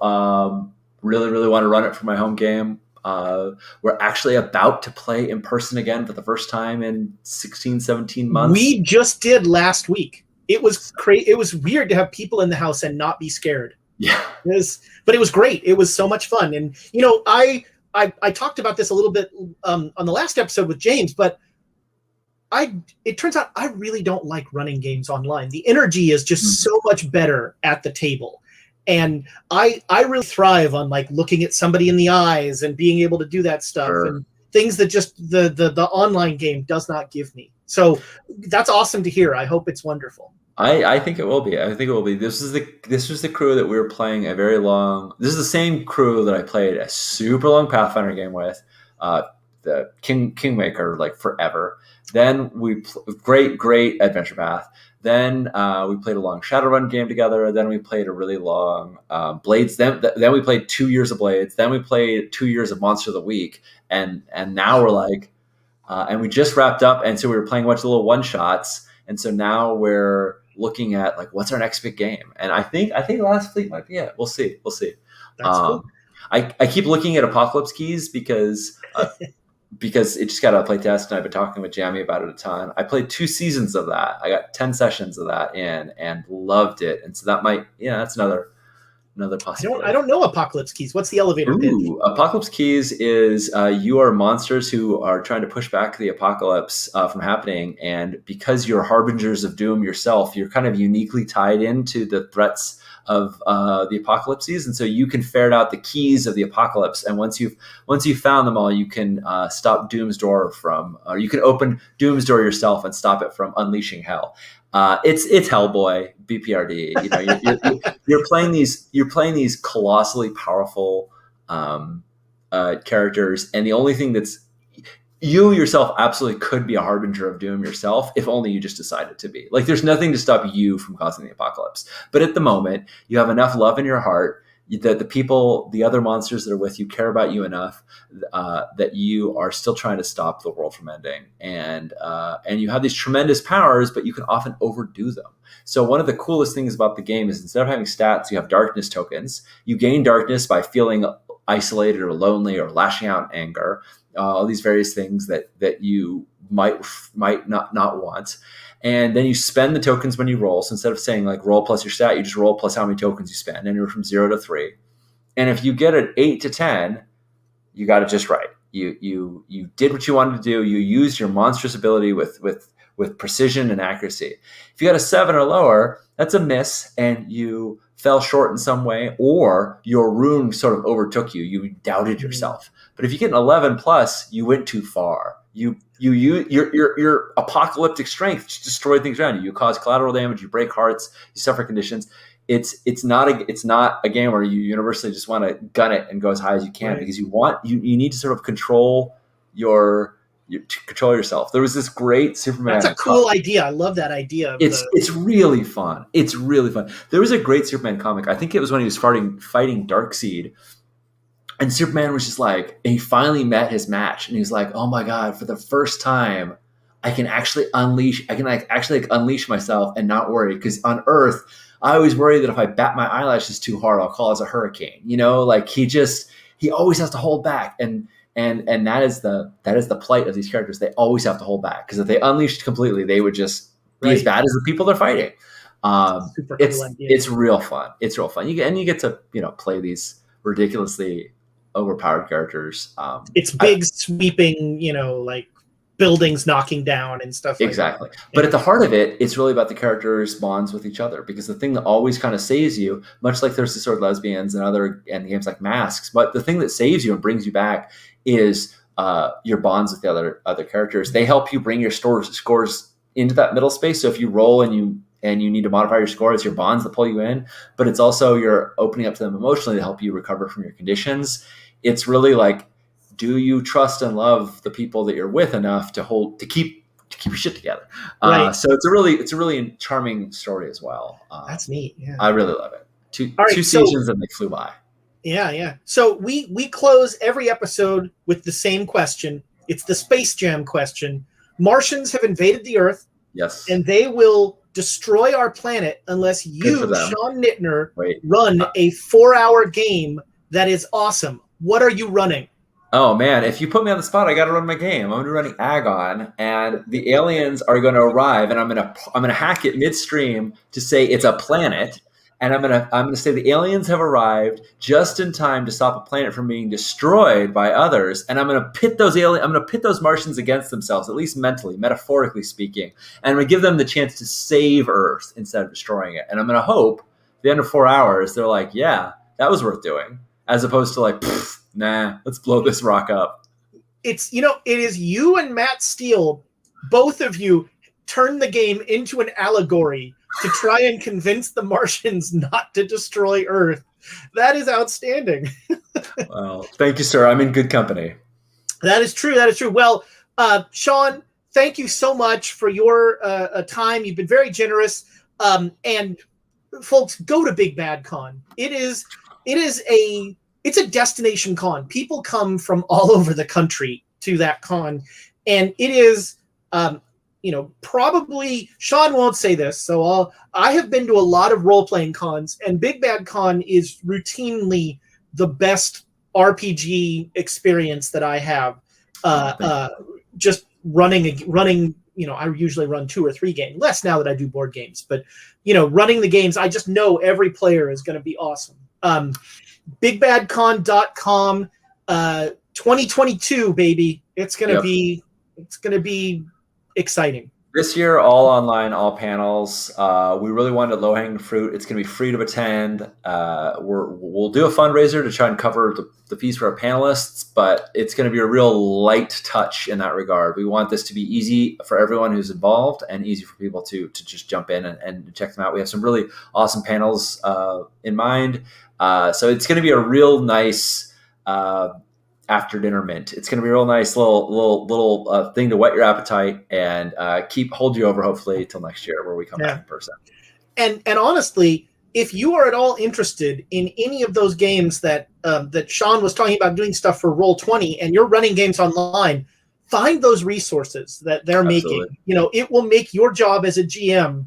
Really want to run it for my home game. We're actually about to play in person again for the first time in 16, 17 months. We just did last week. It was crazy. It was weird to have people in the house and not be scared. Yeah. But it was great. It was so much fun. And, I talked about this a little bit on the last episode with James, but it turns out I really don't like running games online. The energy is just so much better at the table. And I really thrive on like looking at somebody in the eyes and being able to do that stuff and things that just the online game does not give me. So that's awesome to hear. I hope it's wonderful. I think it will be. This was the crew that we were playing this is the same crew that I played a super long Pathfinder game with, the Kingmaker, like forever. Then great adventure path. Then we played a long Shadowrun game together. Then we played a really long Blades. Then we played 2 years of Blades. Then we played 2 years of Monster of the Week. And now we're like, and we just wrapped up. And so we were playing a bunch of little one shots. And so now we're looking at like, what's our next big game? And I think Last Fleet might be it. We'll see. That's cool. I keep looking at Apocalypse Keys because it just got a play test, and I've been talking with Jamie about it a ton. I played 2 seasons of that. I got 10 sessions of that in and loved it. And so that that's another possibility. I don't know Apocalypse Keys. What's the elevator pitch? Apocalypse Keys is you are monsters who are trying to push back the apocalypse from happening. And because you're harbingers of doom yourself, you're kind of uniquely tied into the threats of the apocalypses, and so you can ferret out the keys of the apocalypse. And once you've found them all, you can stop Doom's door or you can open Doom's door yourself and stop it from unleashing hell. It's Hellboy BPRD. You're playing these colossally powerful characters, and the only thing you yourself absolutely could be a harbinger of doom yourself if only you just decided to be. Like, there's nothing to stop you from causing the apocalypse. But at the moment, you have enough love in your heart that the people, the other monsters that are with you, care about you enough that you are still trying to stop the world from ending. And you have these tremendous powers, but you can often overdo them. So one of the coolest things about the game is instead of having stats, you have darkness tokens. You gain darkness by feeling isolated or lonely or lashing out in anger. All these various things that you might not want. And then you spend the tokens when you roll. So instead of saying like roll plus your stat, you just roll plus how many tokens you spend, and you're from 0 to 3. And if you get an 8 to 10, you got it just right. You did what you wanted to do. You used your monstrous ability with precision and accuracy. If you got a 7 or lower, that's a miss, and you fell short in some way, or your rune sort of overtook you. You doubted yourself. But if you get an 11 plus, you went too far. You your apocalyptic strength just destroy things around you. You cause collateral damage. You break hearts. You suffer conditions. It's not a game where you universally just want to gun it and go as high as you can, right? Because you need to sort of control control yourself. There was this great Superman. That's a cool idea. I love that idea. It's really fun. It's really fun. There was a great Superman comic. I think it was when he was fighting Darkseid. And Superman was just like, and he finally met his match, and he was like, "Oh my god! For the first time, I can actually unleash myself and not worry. Because on Earth, I always worry that if I bat my eyelashes too hard, I'll cause a hurricane. You know, like he always has to hold back, and that is the plight of these characters. They always have to hold back, because if they unleashed completely, they would just be as bad as the people they're fighting. It's real fun. It's real fun. You get to play these ridiculously overpowered characters. It's big, sweeping, like buildings knocking down and stuff like exactly. That. But at the heart of it, it's really about the characters' bonds with each other, because the thing that always kind of saves you, much like Thirsty Sword Lesbians and games like Masks, but the thing that saves you and brings you back is your bonds with the other characters. They help you bring your scores into that middle space. So if you roll and you need to modify your score, it's your bonds that pull you in, but it's also you're opening up to them emotionally to help you recover from your conditions. It's really like, do you trust and love the people that you're with enough to keep your shit together? Right. So it's a really charming story as well. That's neat. Yeah. I really love it. Two seasons and they flew by. Yeah. So we close every episode with the same question. It's the Space Jam question. Martians have invaded the Earth. Yes. And they will destroy our planet unless you, Sean Nittner, run a 4-hour game that is awesome. What are you running? Oh man, if you put me on the spot, I got to run my game. I'm going to be running Agon, and the aliens are going to arrive, and I'm going to hack it midstream to say it's a planet, and I'm going to say the aliens have arrived just in time to stop a planet from being destroyed by others, and I'm going to pit those Martians against themselves, at least mentally, metaphorically speaking, and I'm going to give them the chance to save Earth instead of destroying it. And I'm going to hope at the end of 4 hours they're like, yeah, that was worth doing, as opposed to like, nah, let's blow this rock up. It is you and Matt Steele, both of you turn the game into an allegory to try and convince the Martians not to destroy Earth. That is outstanding. Well, thank you, sir. I'm in good company. That is true. Well, Sean, thank you so much for your time. You've been very generous. And folks, go to Big Bad Con. It's a destination con. People come from all over the country to that con, and it is, probably Sean won't say this, so I have been to a lot of role-playing cons, and Big Bad Con is routinely the best RPG experience that I have. Just running. I usually run 2 or 3 games, less now that I do board games, but running the games, I just know every player is going to be awesome. BigBadCon.com, 2022, baby. It's gonna be exciting. This year, all online, all panels. We really wanted low-hanging fruit. It's going to be free to attend. We'll do a fundraiser to try and cover the fees for our panelists, but it's going to be a real light touch in that regard. We want this to be easy for everyone who's involved and easy for people to just jump in and check them out. We have some really awesome panels in mind. So it's going to be a real nice after dinner mint. It's going to be a real nice little thing to whet your appetite and hold you over hopefully till next year where we come back in person. And honestly, if you are at all interested in any of those games that that Sean was talking about doing stuff for Roll20 and you're running games online, find those resources that they're making. It will make your job as a GM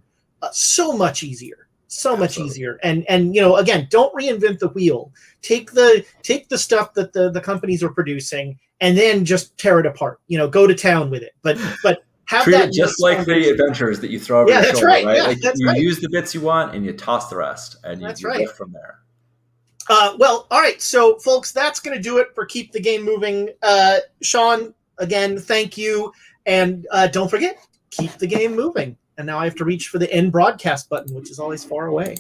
so much easier. So much easier. And again, don't reinvent the wheel. Take the stuff that the companies are producing and then just tear it apart. Go to town with it. But have treat that it just like the adventures that you throw over your shoulder, right? right? Yeah, like you use the bits you want and you toss the rest, and you lift from there. Well, all right. So, folks, that's going to do it for Keep the Game Moving. Sean, again, thank you. And don't forget, keep the game moving. And now I have to reach for the end broadcast button, which is always far away.